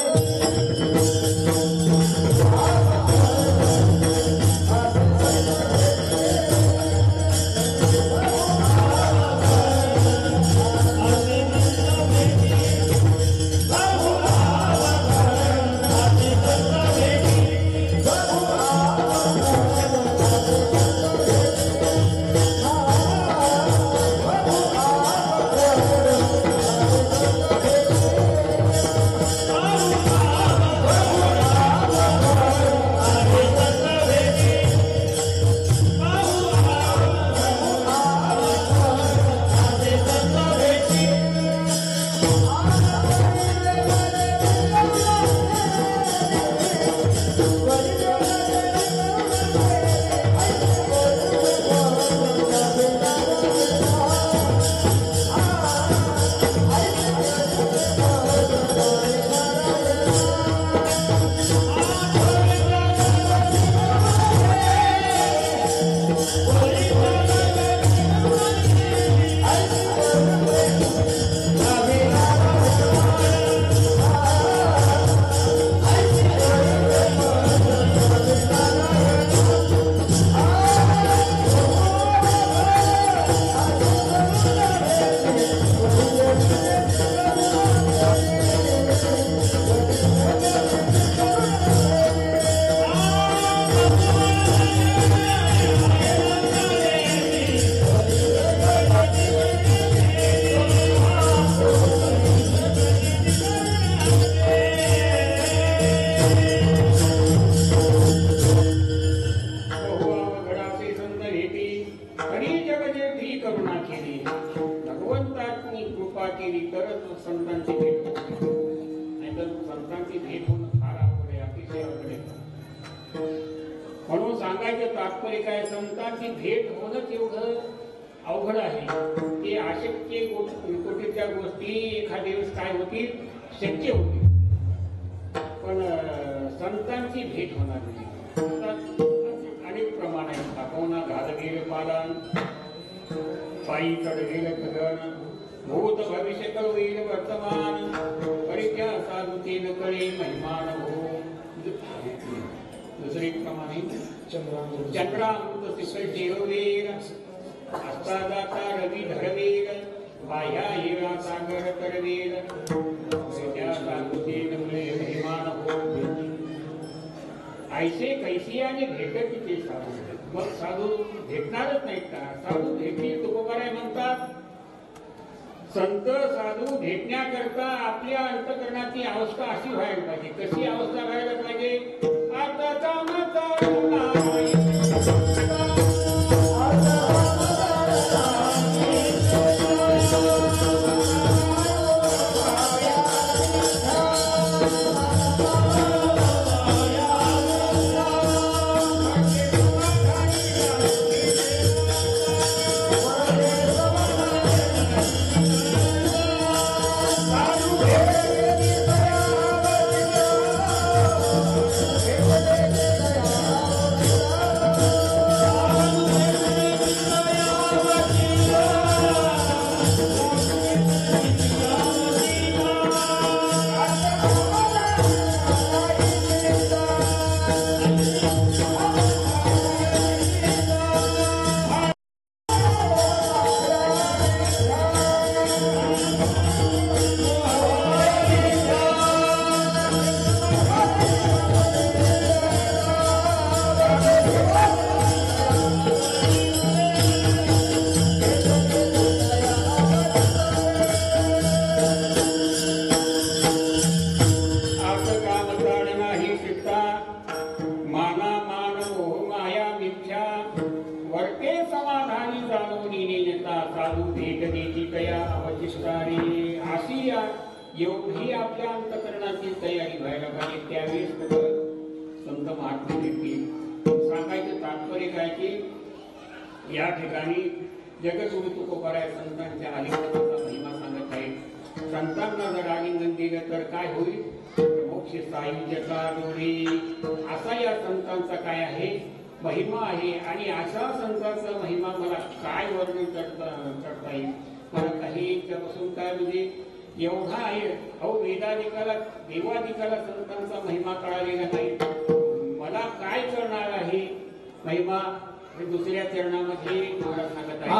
सांगायचं तात्पर्य काय, संतांची भेट होणंच एवढं अवघड आहे की अशक्य कोटीच्या गोष्टी एखाद्या दिवस काय होतील, शक्य होतील, पण संतांची भेट होणार नाही. अनेक प्रमाण आहेत. दाखवणा घाल गेलं पालन, पायी चढ गेलं गगन, भूत भविष्य कळवेल वर्तमान, परिचय साधुते न कळे महिमान हो. दुसरे प्रमाणे चंद्रामृत शिखर ठेववेल, हस्ता जाता रवी धरवेल, बाह्या हिरा सागर करवेल, परिचय साधुते न कळे महिमान हो. ऐसे कैसी आणि भेटत ते साधू. मग साधू भेटणारच नाहीत का? साधू भेटतील तुकोबाराय म्हणतात. संत साधू भेटण्याकरता आपल्या अंतकरणाची अवस्था अशी व्हायला पाहिजे. कशी अवस्था व्हायला पाहिजे? आता एवढी आपल्या अंतकरणाची तयारी व्हायला पाहिजे. त्यावेळेस संत महात्मे भेटतील. सांगायचं तात्पर्य काय की या ठिकाणी जगद्गुरु तुकोबाराय संतांच्या आलिंगनाचा महिमा सांगत आहेत. संतांना जर आलिंगन दिलं तर काय होईल? मोक्ष सायुज्यता दोरी, असा या संतांचा काय आहे महिमा आहे. आणि अशा संतांचा महिमा मला काय वर्णन करता येईल? मला काही याच्यापासून काय म्हणजे एवढा आहे. अहो वेदाधिकाला देवाधिकाला संतांचा महिमा कळालेला नाही. मला काय करणार आहे महिमा हे दुसऱ्या चरणामध्ये मला सांगत आहे.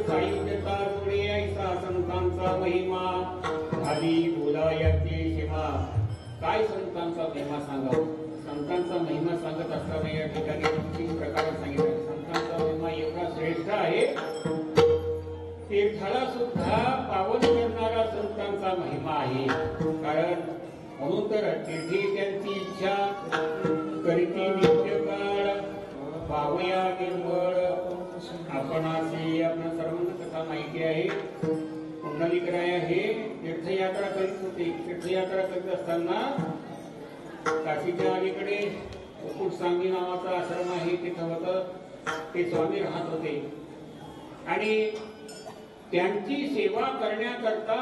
सायुज्यता जोडे ऐसा संतांचा महिमा खाली बोलायाची सीमा. काय संतांचा महिमा सांगावा. संतांचा महिमा सांगत असताना या ठिकाणी 3 प्रकारे सांगितले. संतांचा महिमा एवढा श्रेष्ठ आहे, तीर्थाला सुद्धा पावन करणारा संतांचा महिमा आहे. कारण म्हणून तर तीर्थी त्यांची इच्छा करीती नित्य काळ पावया निर्मळ आपणाशी. आपण सर्वांना कथा माहिती आहे. पुंडलिकराय हे तीर्थयात्रा करीत होते. तीर्थयात्रा करीत असताना काशीच्या अलीकडे कुटसांगी नावाचा आश्रम आहे, तिथं होतं. ते स्वामी राहत होते आणि त्यांची सेवा करण्याकरता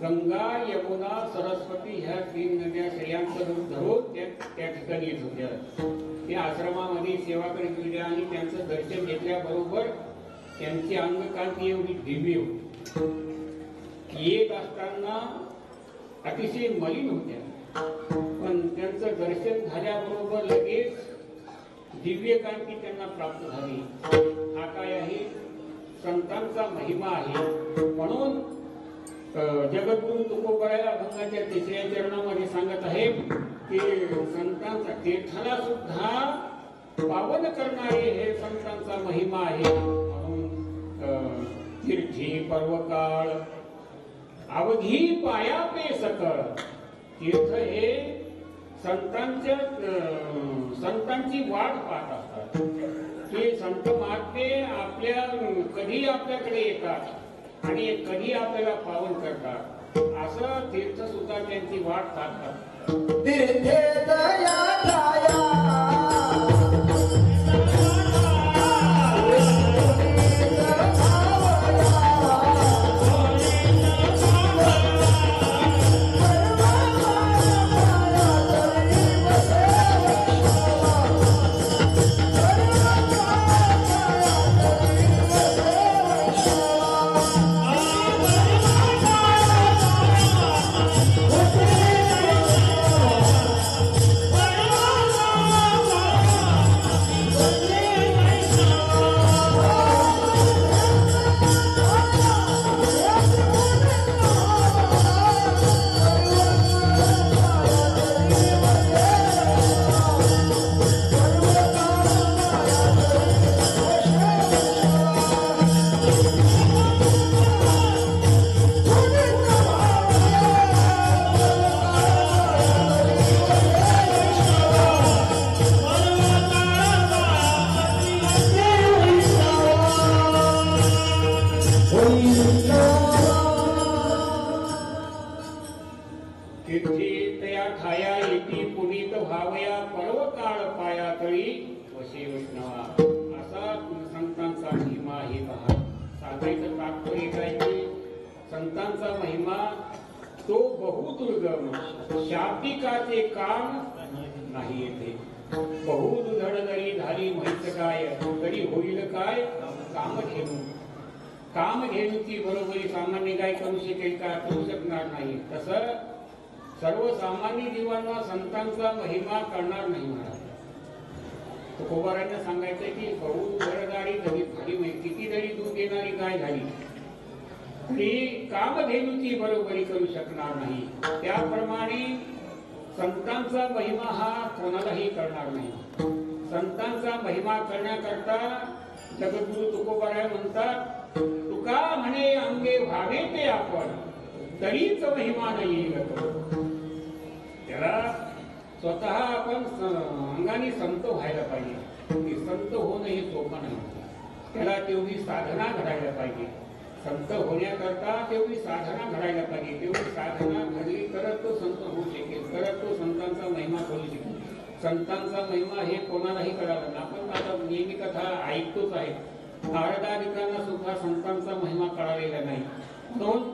गंगा यमुना सरस्वती ह्या 3 नद्या श्रेयांचं रूप धरून त्या ठिकाणी येत होत्या. त्या आश्रमामध्ये सेवा करीत होत्या आणि त्यांचं दर्शन घेतल्याबरोबर त्यांची अंगकांती एवढी दिव्य होती. येत असताना अतिशय मलिन होत्या, पण त्यांचं दर्शन झाल्याबरोबर लगेच दिव्य कांती त्यांना प्राप्त झाली. हा काय आहे? संतांचा महिमा आहे. म्हणून जगद्गुरु तुकोबराय अभंगाच्या 3ऱ्या चरणामध्ये सांगत आहे की संतांचा तीर्थाला सुद्धा पावन करणारे हे संतांचा महिमा आहे. म्हणून तीर्थी पर्वकाळ अवधी पाया पे सकळ. तीर्थ हे संतांची वाट पाहत असतात की संत महात्मे कधी आपल्याकडे येतात आणि कधी आपल्याला पावन करतात. असं तीर्थ सुद्धा त्यांची वाट पाहतात. तीर्थे दया ठाया संतांचा महिमा तो बहुदुर्गम शाब्दिकाचे काम नाही येते. बहुदुधड जरी झाली म्हैस काय तरी होईल काय कामधेनू. कामधेनूची बरोबरी सामान्य गाय करू शकेल का? करू शकणार नाही. तसं सर्वसामान्य जीवांना संतांचा महिमा करणार नाही म्हणाला. तुकोबारांना सांगायचंय की बहुदुधड जरी झाली किती जरी दूध देणारी गाय झाली ती कामधेनूची बरोबरी करू शकणार नाही. त्याप्रमाणे संतांचा महिमा हा कोणालाही करणार नाही. संतांचा महिमा करण्याकरता जगद्गुरु तुकोबाराय म्हणतात, तुका म्हणे अंगे व्हावे ते आपण तरीच महिमा नाही येईल. त्याला स्वतः आपण अंगाने संत व्हायला पाहिजे. संत होणं हे सोपं नाही. त्याला तेवढी साधना घडायला पाहिजे. संत होण्याकरता तेवढी साधना घडायला पाहिजे. तेवढी साधना घडली तरच तो संत होऊ शकेल, तरच तो संतांचा महिमा करू शकेल. संतांचा महिमा हे कोणालाही कळाला नाही. आपण आता नेहमी कथा ऐकतोच आहे. नारदादिकांना सुद्धा संतांचा महिमा कळालेला नाही. म्हणून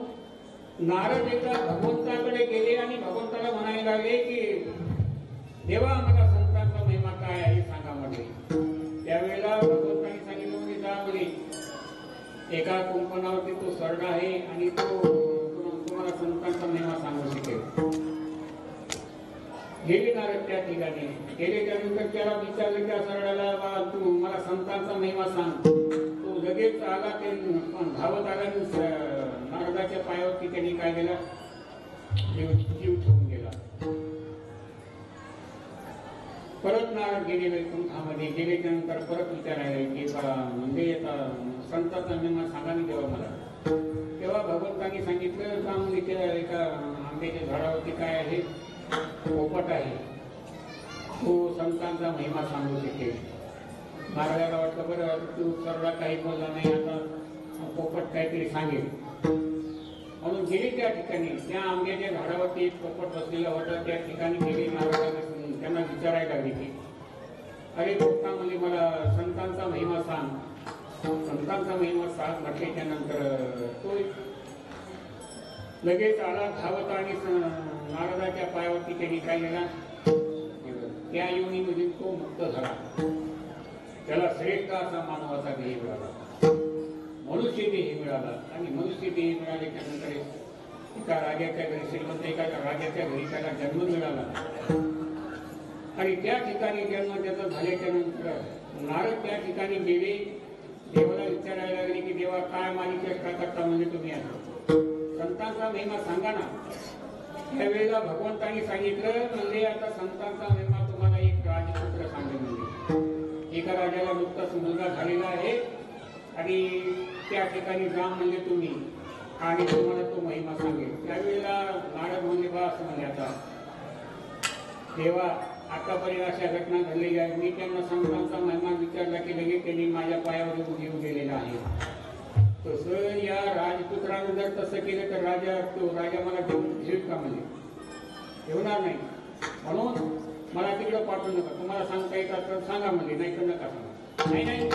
नारद एकदा भगवंताकडे गेले आणि भगवंताला म्हणायला लागले की देवा मला संतांचा महिमा काय आहे सांगा म्हटले. त्यावेळेला भगवंतांनी सांगितलं म्हणजे जा म्हणे एका कुंपणावरती तो सरडा आहे आणि तो तुम्हाला संतांचा महिमा सांगू शकेल. गेले नारद त्या ठिकाणी. गेले त्यानंतर त्याला विचारलं त्या सरडाला तू मला संतांचा महिमा सांग. तो लगेच आला. ते नारदाच्या पायावरती त्यांनी काय केलं, जीव ठेवून गेला. परत नारद गेले वैकुंठामध्ये. गेल्याच्या नंतर परत विचारायला की म्हणजे संतांचा महिमा सांगा नाही तेव्हा मला. तेव्हा भगवंतांनी सांगितलं का म्हणजे त्या एका आंब्याच्या झाडावरती काय आहे, पोपट आहे, तो संतांचा महिमा सांगू शकेल. नारदाला वाटतं बरं तू सर्व काही बोलला नाही, आता पोपट काहीतरी सांगेल म्हणून गेली त्या ठिकाणी. त्या आंब्याच्या झाडावरती एक पोपट बसलेला होता. त्या ठिकाणी गेली. नारदाला त्यांना विचारायला लागली की अरे पोपटा म्हणजे मला संतांचा महिमा सांग, संतांचा महिमा सांग म्हटल्याच्या नंतर तो लगेच आला धावत आणि नारदाच्या पायावरती त्यांनी काय केला, त्या योनीमध्ये तो मुक्त झाला. त्याला श्रेष्ठ असा मानवाचा देह मिळाला, मनुष्य देह मिळाला. आणि मनुष्य देह मिळाल्याच्या नंतर एका राजाच्या घरी, श्रीमंत एका राजाच्या घरी त्याला जन्म मिळाला. आणि त्या ठिकाणी जन्म त्याचा झाल्याच्या नंतर नारद त्या ठिकाणी गेले. देवाला विचारायला लागले की देवा काय माझी चेष्टा करता म्हणजे तुम्ही आता संतांचा महिमा सांगा ना. त्यावेळेला भगवंतांनी सांगितलं म्हणजे आता संतांचा महिमा तुम्हाला एक राजपुत्र सांगेल. म्हणजे एका राजाला नुकताच मुलगा झालेला आहे आणि त्या ठिकाणी जा म्हणजे तुम्ही आणि तुम्हाला तो महिमा सांगेल. त्यावेळेला नारद म्हणजे बा असं म्हणजे आता देवा आतापर्यंत अशा घटना घडलेल्या आहेत. मी त्यांना संतांचा महिमा विचारला की लगेच त्यांनी माझ्या पायावर जीव गेलेला आहे. तसं या राजपुत्रानं जर तसं केलं तर राजा मला ठेवू का म्हणजे ठेवणार नाही. म्हणून मला तिकडं पाठवू नका. तुम्हाला सांगता येत तर सांगा म्हणजे, नाही तर नका सांगा. नाही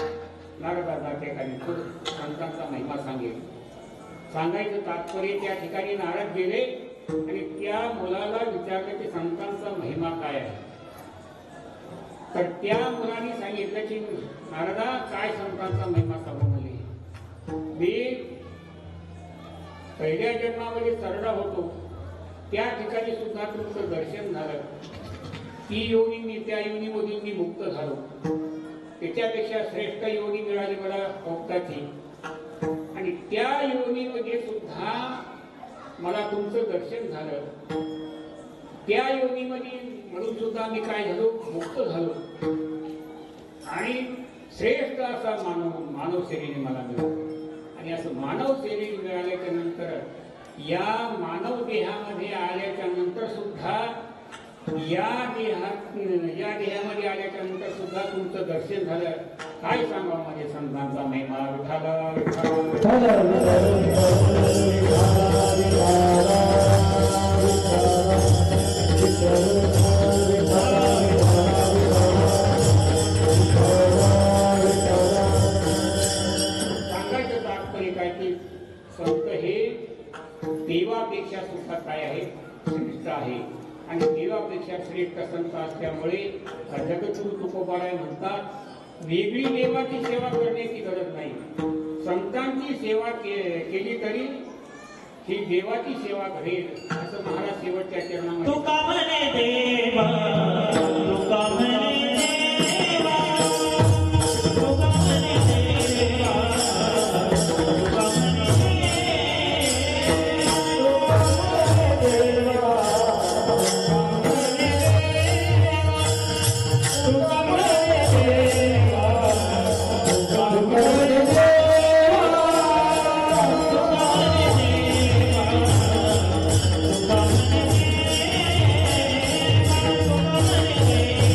नारदाचा ठिकाणी तो संतांचा महिमा सांगेल. सांगायचं तात्पर्य त्या ठिकाणी नारद गेले आणि त्या मुलाला विचारलं की संतांचा महिमा काय आहे. तर त्या मुलाने सांगितलं की नारदा काय संतांचा महिमा सांगू म्हणजे, मी पहिल्या जन्मामध्ये सरडा होतो त्या ठिकाणी सुद्धा तुमचं दर्शन झालं. ती योनी मी त्या योनीमधून मी मुक्त झालो. त्याच्यापेक्षा श्रेष्ठ योनी मिळाली मला पोपटाची. आणि त्या योनीमध्ये सुद्धा मला तुमचं दर्शन झालं. त्या योनीमध्ये म्हणून सुद्धा मी काय झालो, मुक्त झालो. आणि श्रेष्ठ असा मानव शरीर मला मिळालं. आणि असं मानव शरीर मिळाल्याच्या नंतर या मानव देहामध्ये आल्याच्या नंतर सुद्धा या देहामध्ये आल्याच्या नंतर सुद्धा तुमचं दर्शन झालं. काय सांगा माझे संतांचा महिमा. विठाला सांगायचं तात्पर्य काय की संत हे देवापेक्षा सुद्धा काय आहे, श्रेष्ठ आहे. आणि देवापेक्षा श्रेष्ठ संत असल्यामुळे जगद्गुरु तुकोबाराय म्हणतात वेगळी देवाची सेवा करण्याची गरज नाही. संतांची सेवा केली तरी ही देवाची सेवा घडेल असं महाराज शेवटच्या चरणामध्ये तुका म्हणे देवा, तुका म्हणे देवा, तुका म्हणे देवा, तुका म्हणे देवा, तुका म्हणे देवा, तुका म्हणे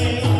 देवा.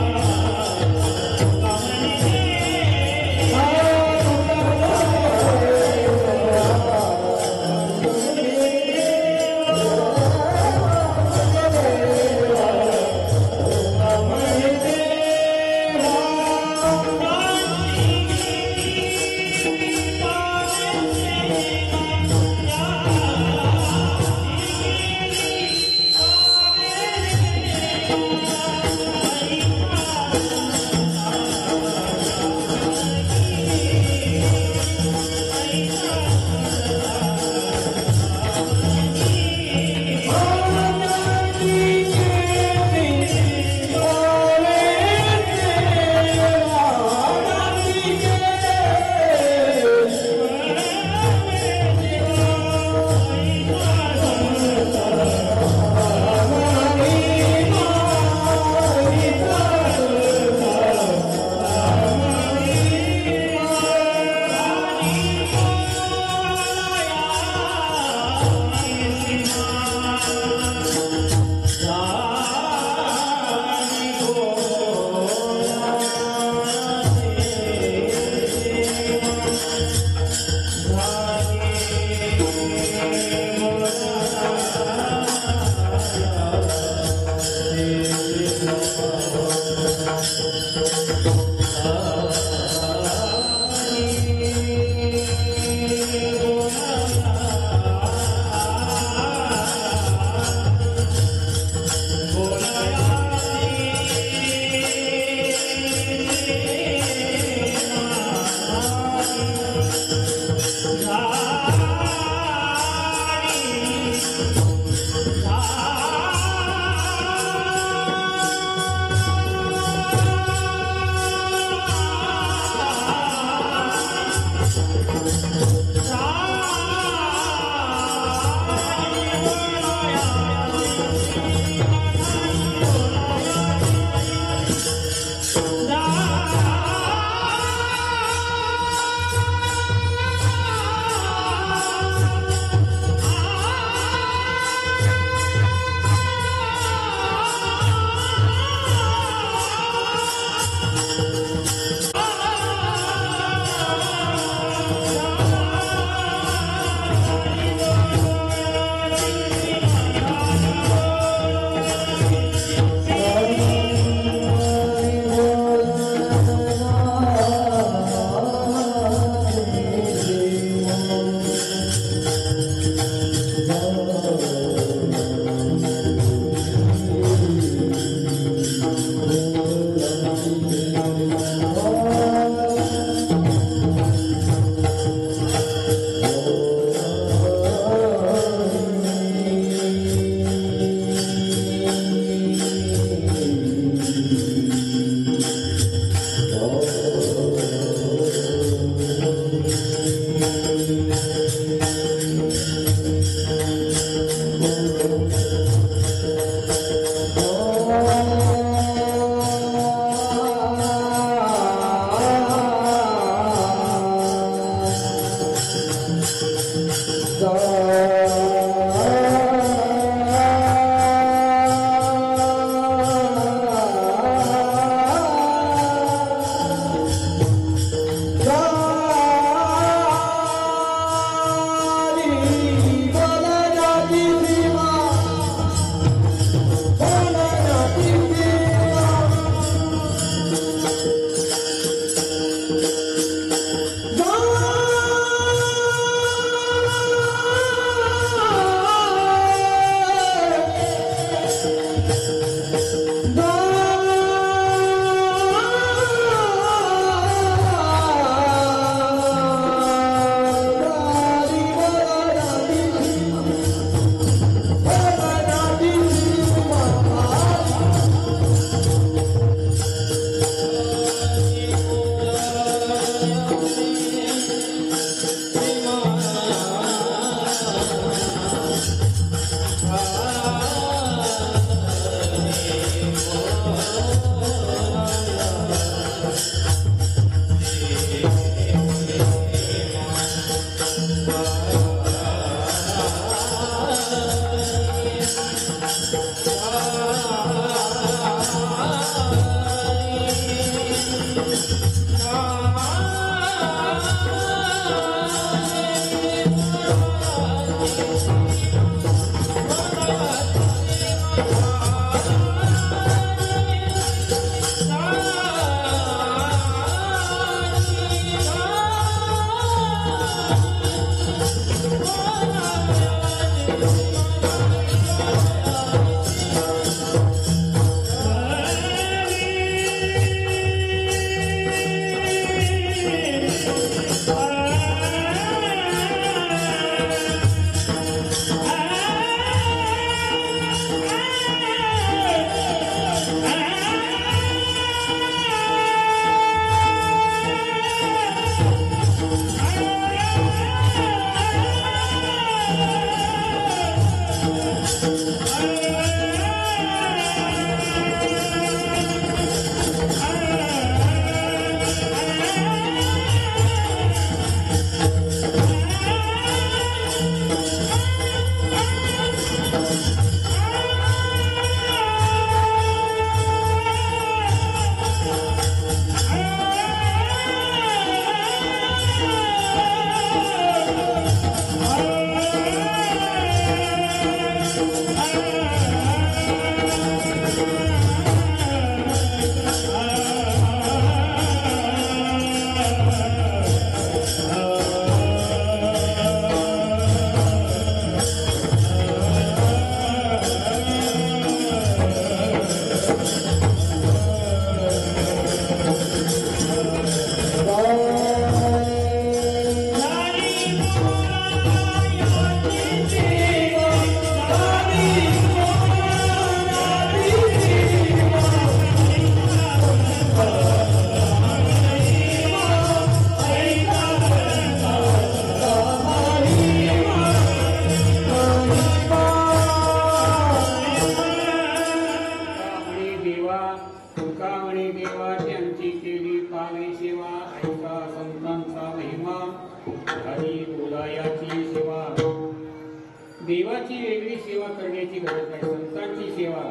देवाची वेगळी सेवा करण्याची गरज नाही. संतांची सेवा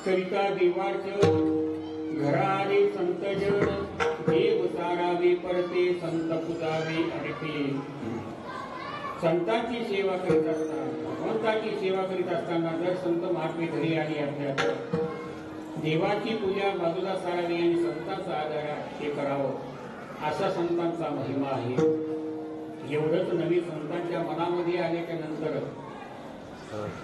करिता देवाचं घरा आले संतजन, देव सारावे परते संत पुजावे अडके. संतांची सेवा करीत असताना, भगवंताची सेवा करीत असताना जर संत महात्मे घरी आली आपल्या, देवाची पूजा बाजूला सारावी आणि संतांचा आदर हे करावं, असा संतांचा महिमा आहे. एवढंच नवीन संतांच्या मनामध्ये आल्याच्या नंतर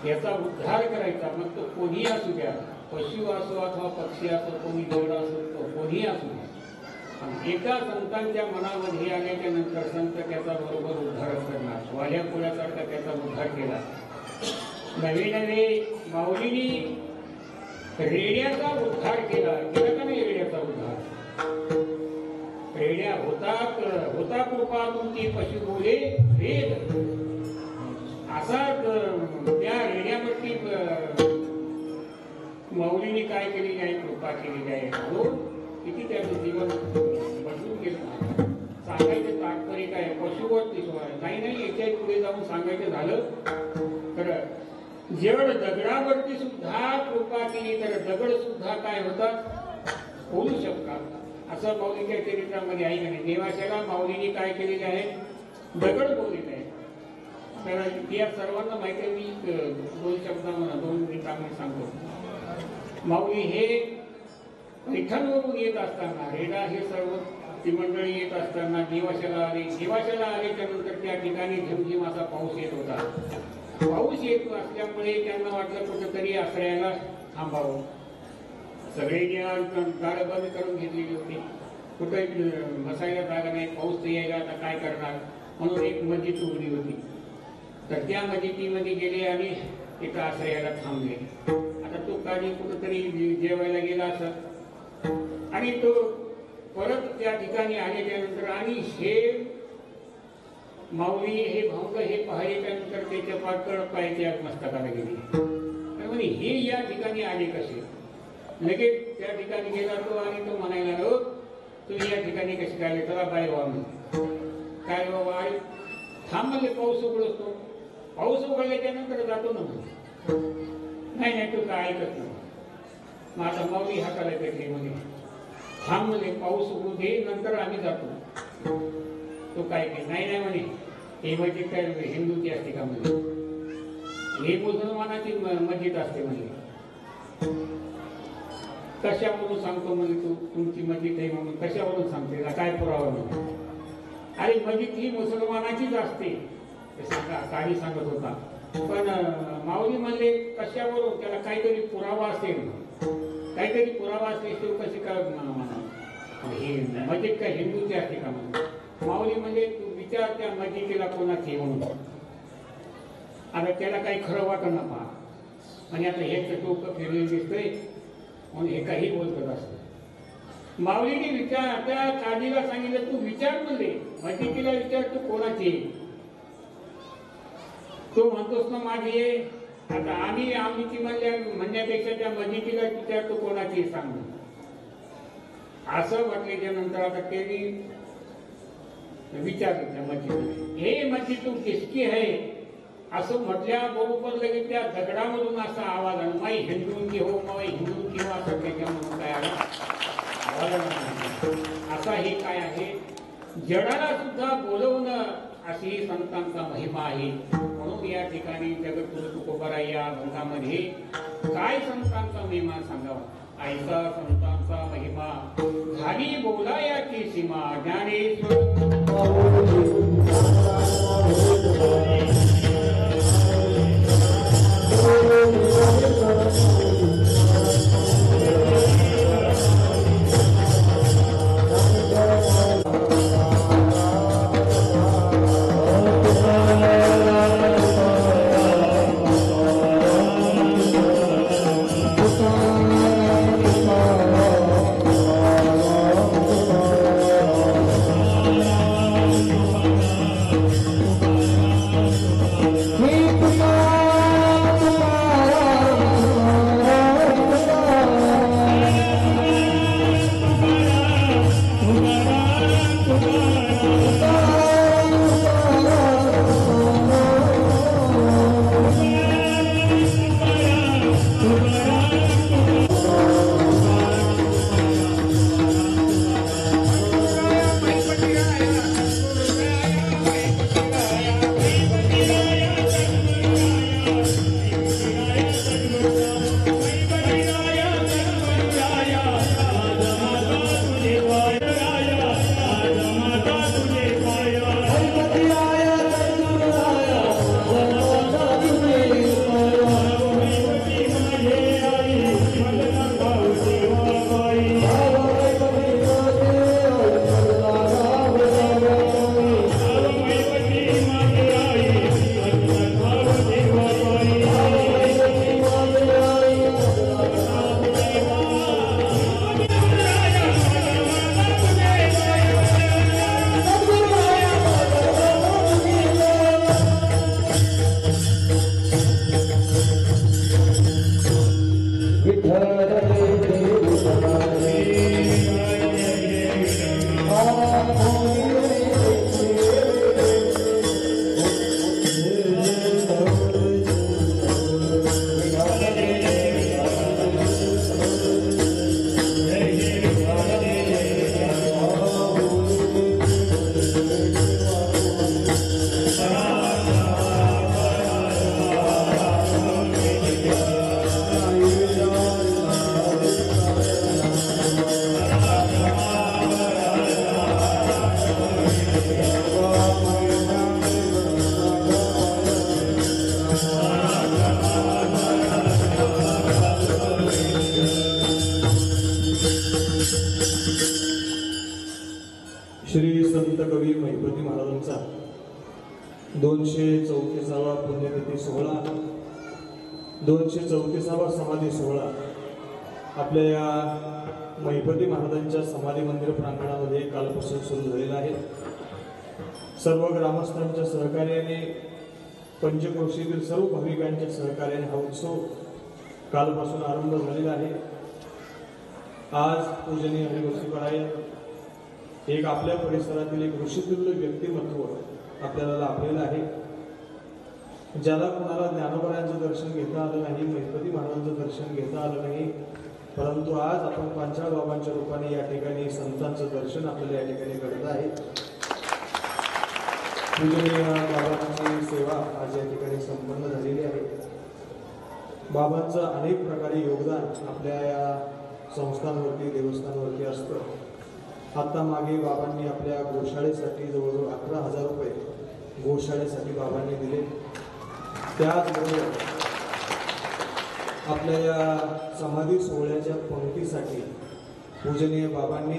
याचा उद्धार करायचा. मग तो कोणी असू द्या, पशु असो अथवा पक्षी असो, कोणी देव असो, तो कोणी असू द्या, एका संतांच्या मनामध्ये आल्याच्या नंतर संत त्याचा बरोबर उद्धार करणार. वाल्या पुण्यासारखा त्याचा उद्धार केला. नवे नवे माऊलींनी रेड्याचा उद्धार केला. केला का नाही रेड्याचा उद्धार? रेड्या होता कृपा तुमची पशु बोले वेद, असा त्या रेड्यावरती माऊलीने काय केलेली आहे, कृपा केलेली आहे. हो, किती त्याचं जीवन बदलून गेलं. सांगायचं तात्पर्य काय, पशुवत नाही, याच्या पुढे जाऊन सांगायचं झालं तर जड दगडावरती सुद्धा कृपा केली तर दगड सुद्धा काय होतात बोलू शकतात असं माऊलीच्या चरित्रामध्ये आहे का नाही. देवाशाला माऊलीने काय केलेले आहे दगड बोललेले आहे. तर या सर्वांना माहिती आहे. मी 2 शब्दांमध्ये 2 मिनिटांमध्ये सांगतो. माऊली हे पैठणवरून येत असताना रेडा हे सर्व ती मंडळी येत असताना देवाशाला आले. देवाशाला आल्याच्या नंतर त्या ठिकाणी झिमझिम असा पाऊस येत होता. पाऊस येत असल्यामुळे त्यांना वाटलं कुठंतरी आश्रयाला थांबावं. सगळे दारं बंद करून घेतलेली होती. कुठं बसायला जागा नाही. पाऊस तर यायला आता काय करणार म्हणून एक मस्जिद उघडी होती. तर त्या मस्जिदीमध्ये गेले आणि तिथं आश्रयाला थांबले. आता तो काळी कुठंतरी जेवायला गेला असत आणि तो परत त्या ठिकाणी आलेल्या नंतर आणि हे माऊली हे भाऊक हे पाहिल्याच्या नंतर त्याच्या पातळ पायाच्या मस्तकाला गेली. म्हणजे हे या ठिकाणी आले कसे. लगेच त्या ठिकाणी गेला तो आणि तो म्हणायला हो तुम्ही या ठिकाणी कसे काय त्याला बाय व्हा म्हणून काय बाबा आणि थांब म्हणले पाऊस उघडतो. पाऊस उघडल्याच्या नंतर जातो ना नाही नाही तू काय ऐकत नाही. मग आता माऊली हाताला पेटली म्हणजे थांब म्हणले पाऊस उघडू दे नंतर आम्ही जातो. तो काय की नाही नाही म्हणे हे मस्जिद काय हिंदूची असते का म्हणजे हे मुसलमानाची मस्जिद असते म्हणजे कशावरून सांगतो म्हणजे तू तुमची मस्जिद आहे म्हणून कशावरून सांगते काय पुरावा म्हणून. अरे मस्जिद ही मुसलमानाचीच असते काही सांगत होता. पण माऊली म्हणले कशावरून त्याला काहीतरी पुरावा असेल काहीतरी पुरावा असल्याशिवाय कशी काय ही मस्जिद काय हिंदूची असते का म्हणून. माऊली म्हणजे तू विचार त्या मस्जिदीला कोणाची म्हणून. आता त्याला काही खरं वाटत ना पहा आणि आता हेच डोकं फिरलेलं दिसतंय म्हणून हे काही बोलत असत. माऊलीने विचार त्या काजीला सांगितलं तू विचार म्हणले मस्जिदीला विचार तू कोणाची. तो म्हणतोस ना माझी आहे. आता आम्ही म्हणण्यापेक्षा त्या मस्जिदीला विचार तू कोणाची सांग असं म्हटल्याच्या नंतर आता त्यांनी विचारलं त्या मस्जिदीने हे मस्जिद तू किसकी आहे असं म्हटल्याबरोबर लगेच त्या दगडामधून असा आवाज आला माई हिंदून की हो माई हिंदून की हो असं त्याच्यामधून काय आला असा हे काय आहे जडाला सुद्धा बोलवणं अशी संतांचा महिमा आहे. म्हणून या ठिकाणी जगद्गुरु तुकोबारा या भंगामध्ये काय संतांचा महिमा सांगावा. ऐसा संतांचा महिमा झाली बोलायाची सीमा ज्ञानेश्वर महाराजांचा 234वा पुण्यतिथी सोहळा, 234वा समाधी सोहळा आपल्या या महिपती महाराजांच्या समाधी मंदिर प्रांगणामध्ये कालपासून सुरू झालेला आहे. सर्व ग्रामस्थांच्या सहकार्याने, पंचक्रोशीतील सर्व भाविकांच्या सहकार्याने हा उत्सव कालपासून आरंभ झालेला आहे. आज पूजनीय हरिवंशपरायण एक आपल्या परिसरातील एक ऋषितुल्य व्यक्तिमत्व आपल्याला लाभलेलं आहे. ज्याला कोणाला ज्ञानोबरायांचं दर्शन घेता आलं नाही, महिपती महाराजांचं दर्शन घेता आलं नाही, परंतु आज आपण पांचाळ बाबांच्या रूपाने या ठिकाणी संतांचं दर्शन आपल्याला या ठिकाणी करत आहे. पूजनीय बाबांची सेवा आज या ठिकाणी संपन्न झालेली आहे. बाबांचं अनेक प्रकारे योगदान आपल्या या संस्थांवरती, देवस्थानावरती असतं. आता मागे बाबांनी आपल्या गोशाळेसाठी जवळजवळ 11,000 रुपये गोशाळेसाठी बाबांनी दिले. त्याचबरोबर आपल्या या समाधी सोहळ्याच्या पंक्तीसाठी पूजनीय बाबांनी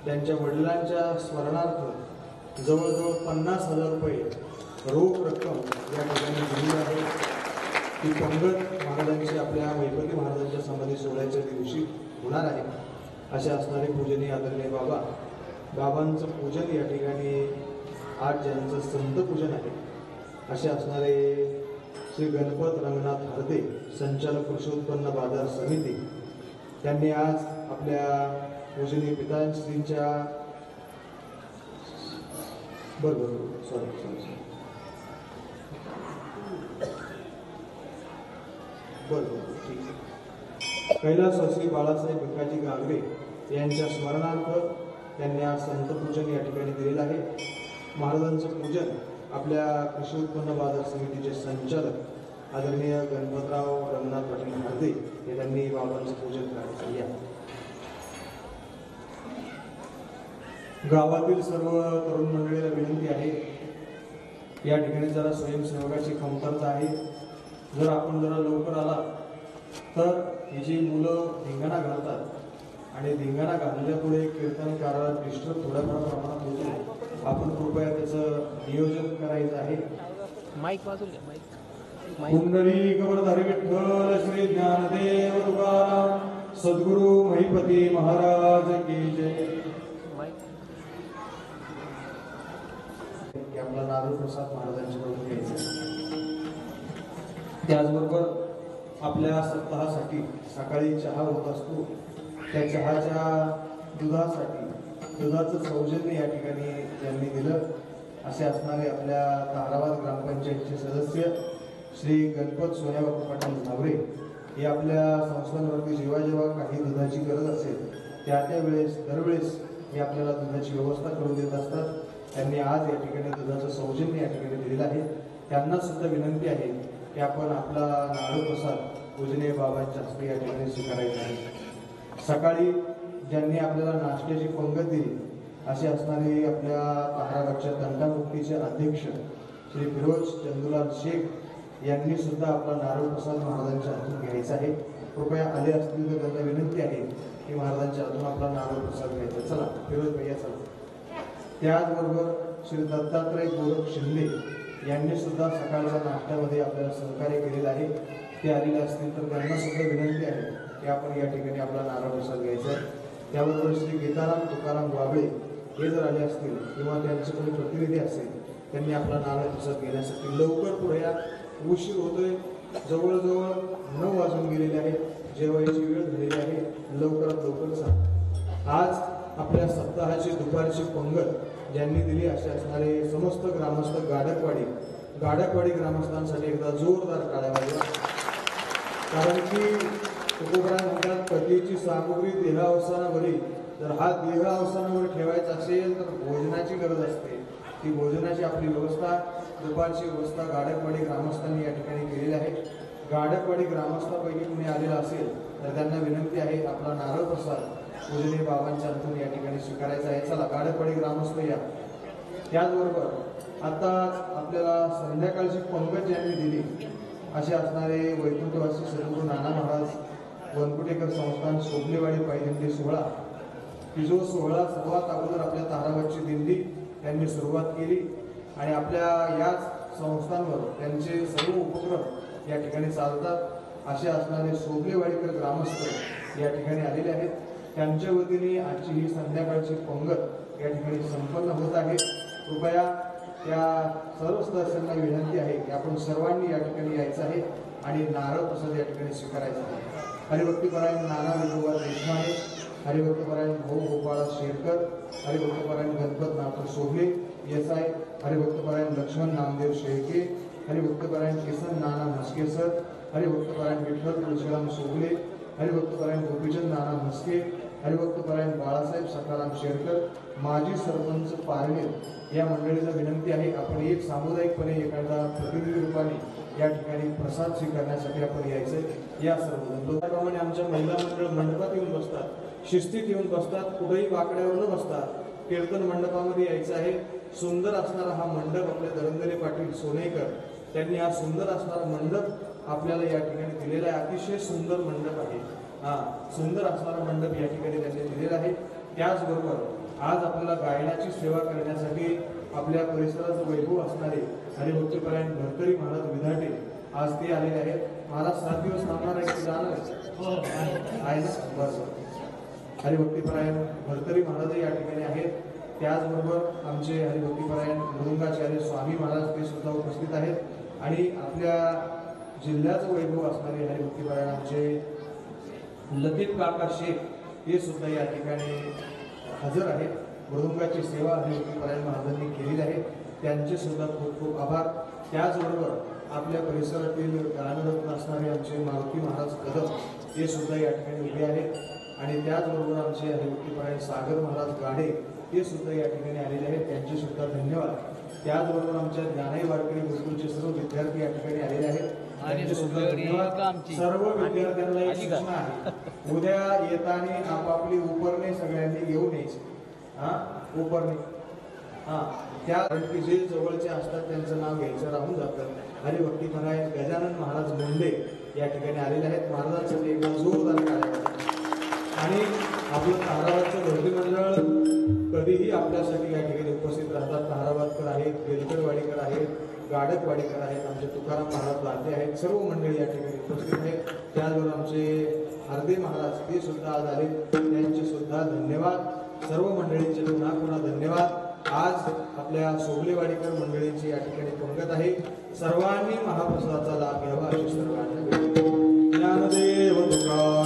त्यांच्या वडिलांच्या स्मरणार्थ जवळजवळ 50,000 रुपये रोख रक्कम या ठिकाणी दिली आहे. ती पंगत महाराजांची आपल्या महिपती महाराजांच्या समाधी सोहळ्याच्या दिवशी होणार आहे. असे असणारे पूजनीय आदरणीय बाबा, बाबांचं पूजन या ठिकाणी आज ज्यांचं संत पूजन आहे असे असणारे श्री गणपत रंगनाथ हरदे, संचालक कृषी उत्पन्न बाजार समिती, त्यांनी आज आपल्या पूजनीय पिताश्रींच्या कैलासवासी बाळासाहेब भिकाजी गागरे यांच्या स्मरणार्थ त्यांनी आज संत पूजन या ठिकाणी दिलेलं आहे. महाराजांचं पूजन आपल्या कृषी उत्पन्न बाजार समितीचे संचालक आदरणीय गणपतराव रंगनाथ पाटील हरदे हे त्यांनी बाबांचं पूजन करायचं. या गावातील सर्व तरुण मंडळीला विनंती आहे, या ठिकाणी जरा स्वयंसेवकाची कमतरता आहे. जर आपण जरा लवकर आला तर ही जी मुलं धिंगाणा घालतात आणि धिंगाणा घालण्यापुढे कीर्तनकाराला डिस्टर्ब थोड्याफार प्रमाणात होतो. आपण कृपया त्याचं नियोजन करायचं आहे. माईक वाजवले, माईक कुंडली कवरधारी विठ्ठल श्री ज्ञानदेव तुकाराम सद्गुरु महिपती महाराज की जय. आपला नारळ प्रसाद महाराजांच्याकडून घ्यायचा. त्याचबरोबर आपल्या सप्ताहासाठी सकाळी चहा होत असतो, त्या चहाच्या दुधाचं सौजन्य या ठिकाणी ज्यांनी दिलं असे असणारे आपल्या ताराबाद ग्रामपंचायतचे सदस्य श्री गणपत सोन्याबापू पाटील झावरे हे आपल्या संस्थांवरती जेव्हा काही दुधाची गरज असेल त्यावेळेस दरवेळेस हे आपल्याला दुधाची व्यवस्था करून देत असतात. त्यांनी आज या ठिकाणी दुधाचं सौजन्य या ठिकाणी दिलेलं आहे. त्यांना सुद्धा विनंती आहे की आपण आपला नारळ प्रसाद पूजनीय बाबांच्या हस्ते या ठिकाणी स्वीकारायचा आहे. सकाळी ज्यांनी आपल्याला नाश्त्याची पंगत दिली असे असणारे आपल्या ताराबादच्या तंटामुक्तीचे अध्यक्ष श्री फिरोज चंदुलाल शेख यांनी सुद्धा आपला नारळ प्रसाद महाराजांच्या हातून घ्यायचा आहे. कृपया आले असतील तर त्यांना विनंती आहे की महाराजांच्या हातून आपला नारळ प्रसाद घ्यायचा. चला फिरोज भैया चला. त्याचबरोबर श्री दत्तात्रय गोरख शिंदे यांनी सुद्धा सकाळच्या नाश्त्यामध्ये आपल्याला सहकार्य केलेलं आहे. ते आलेले असतील तर त्यांना सुद्धा विनंती आहे की आपण या ठिकाणी आपला नारळ प्रसाद घ्यायचा आहे. त्याबरोबर श्री गीताराम तुकाराम वाबळे हे जर आले असतील किंवा त्यांचे कोणी प्रतिनिधी असेल त्यांनी आपला नारळ प्रसाद घेण्यासाठी लवकर पुढे या. उशीर होतोय, जवळजवळ 9 वाजून गेलेले आहेत, जेवायची वेळ झालेली आहे. लवकरात लवकर सांग. आज आपल्या सप्ताहाची दुपारची पंगत ज्यांनी दिली असे असणारे समस्त ग्रामस्थ गाडकवाडी ग्रामस्थांसाठी एकदा जोरदार टाळ्या वाजवा. कारण की तुकोबराय म्हणतात कथेची सामुग्री देहावसानावरी, जर हा देहावसानावर ठेवायचा असेल तर भोजनाची गरज असते. ती भोजनाची आपली व्यवस्था, दुपारची व्यवस्था गाडकवाडी ग्रामस्थांनी या ठिकाणी केलेली आहे. गाडकवाडी ग्रामस्थापैकी कुणी आलेला असेल तर त्यांना विनंती आहे आपला नारळ प्रसाद पूजनीय बाबांच्या हातून या ठिकाणी स्वीकारायचा आहे. चला गाडकवाडी ग्रामस्थ या. त्याचबरोबर आता आपल्याला संध्याकाळची पंगत ज्यांनी दिली असे असणारे वैकुंठवासी सद्गुरू नाना महाराज वनकुटेकर संस्थान सोबलेवाडी पायदिंडी सोहळा, की जो सोहळा सर्वात अगोदर आपल्या ताराबादची दिंडी त्यांनी सुरुवात केली आणि आपल्या याच संस्थांवर त्यांचे सर्व उपक्रम या ठिकाणी चालतात असे असणारे सोगलेवाडीकर ग्रामस्थ या ठिकाणी आलेले आहेत. त्यांच्या वतीने आजची ही संध्याकाळची पंगत या ठिकाणी संपन्न होत आहे. कृपया त्या सर्व सदस्यांना विनंती आहे की आपण सर्वांनी या ठिकाणी यायचं आहे आणि नारळ प्रसाद या ठिकाणी स्वीकारायचा आहे. हरिभक्तीपरायण नाना विठोबा देशमाने, हरिभक्तपरायण भाऊ गोपाळ शेरकर, हरिभक्तपरायण गणपत नाथ सोगले येसाय, हरिभक्तपरायण लक्ष्मण नामदेव शेळके, हरिभक्तपरायण किसन नाना म्हस्के सर, हरिभक्तपरायण विठ्ठल तुळशीराम सोगले, हरिभक्तपरायण गोपीचंद नाना म्हस्के, हरिभक्तपरायण बाळासाहेब सखाराम शेरकर, माजी सरपंच पारनेर या मंडळीला विनंती आहे आपण एक सामुदायिकपणे एखादा प्रतिनिधी रूपाने या ठिकाणी प्रसाद स्वीकारण्यासाठी आपण यायचं. या सर्व त्याप्रमाणे आमच्या महिला मंडळ मंडपात येऊन बसतात, शिस्तीत येऊन बसतात, कुठेही वाकड्यावर न बसतात. कीर्तन मंडपामध्ये यायचं आहे. सुंदर असणारा हा मंडप आपले दरंदरे पाटील सोनेकर त्यांनी हा सुंदर असणारा मंडप आपल्याला या ठिकाणी दिलेला आहे. अतिशय सुंदर मंडप आहे. सुंदर असणारा मंडप या ठिकाणी त्यांनी दिलेला आहे. त्याचबरोबर आज आपल्याला गायनाची सेवा करण्यासाठी आपल्या परिसराचं वैभव असणारे हरिभक्तीपरायण भरतरी महाराज विधाटे आज ते आलेले आहेत. महाराज 7 दिवस थांबणार आहे की जाणार आहे ना? बरं. हरिभक्तीपरायण भरतरी महाराज या ठिकाणी आहेत. त्याचबरोबर आमचे हरिभक्तीपरायण मृदुंगाचार्य स्वामी महाराज ते सुद्धा उपस्थित आहेत आणि आपल्या जिल्ह्याचं वैभव असणारे हरिभक्तीपरायण आमचे लतीफ काका शेख हे सुद्धा या ठिकाणी हजर आहेत. मृदुंगाची सेवा हरिभक्तीपरायण महाराजांनी केलेली आहे. त्यांचे सुद्धा खूप खूप आभार. त्याचबरोबर आपल्या परिसरातील गानरत्न असणारे आमचे मारुती महाराज कदम हे सुद्धा या ठिकाणी उभे आहेत आणि त्याचबरोबर आमचे हरिभक्तीपरायण सागर महाराज गाडे ते सुद्धा या ठिकाणी आलेले आहेत. त्यांचे सुद्धा धन्यवाद. त्याचबरोबर आमच्या ज्ञानाई वारकरी गुरुकुलचे सर्व विद्यार्थी या ठिकाणी आलेले आहेत. त्यांचे सुद्धा धन्यवाद. सर्व विद्यार्थ्यांना एक सूचना आहे, उद्या येताना आपापली उपरणे सगळ्यांनी घेऊन यायची. उपरणे त्या जे जवळचे असतात त्यांचं नाव घ्यायचं राहून जातं. हरिभक्तीपरायण गजानन महाराज मुंडे या ठिकाणी आलेले आहेत. महाराजांसाठी एकदा जोरदार टाळ्या. आणि आपलं तारावादचं भरती मंडळ कधीही आपल्यासाठी या ठिकाणी उपस्थित राहतात. तारावादकर आहेत, बेलकरवाडीकर आहेत, गाडकवाडीकर आहेत, आमचे तुकाराम महाराज लाटे आहेत, सर्व मंडळी या ठिकाणी उपस्थित आहेत. त्याचबरोबर आमचे हार्दे महाराज ते सुद्धा आज आले, त्यांचे सुद्धा धन्यवाद. सर्व मंडळींचे पुन्हा धन्यवाद. आज आपल्या सोगलेवाडीकर मंडळींची या ठिकाणी पंगत आहे. सर्वांनी महाप्रसादाचा लाभ घ्यावा अशी सर्वांना विनंती. ज्ञानदेव तुकाराम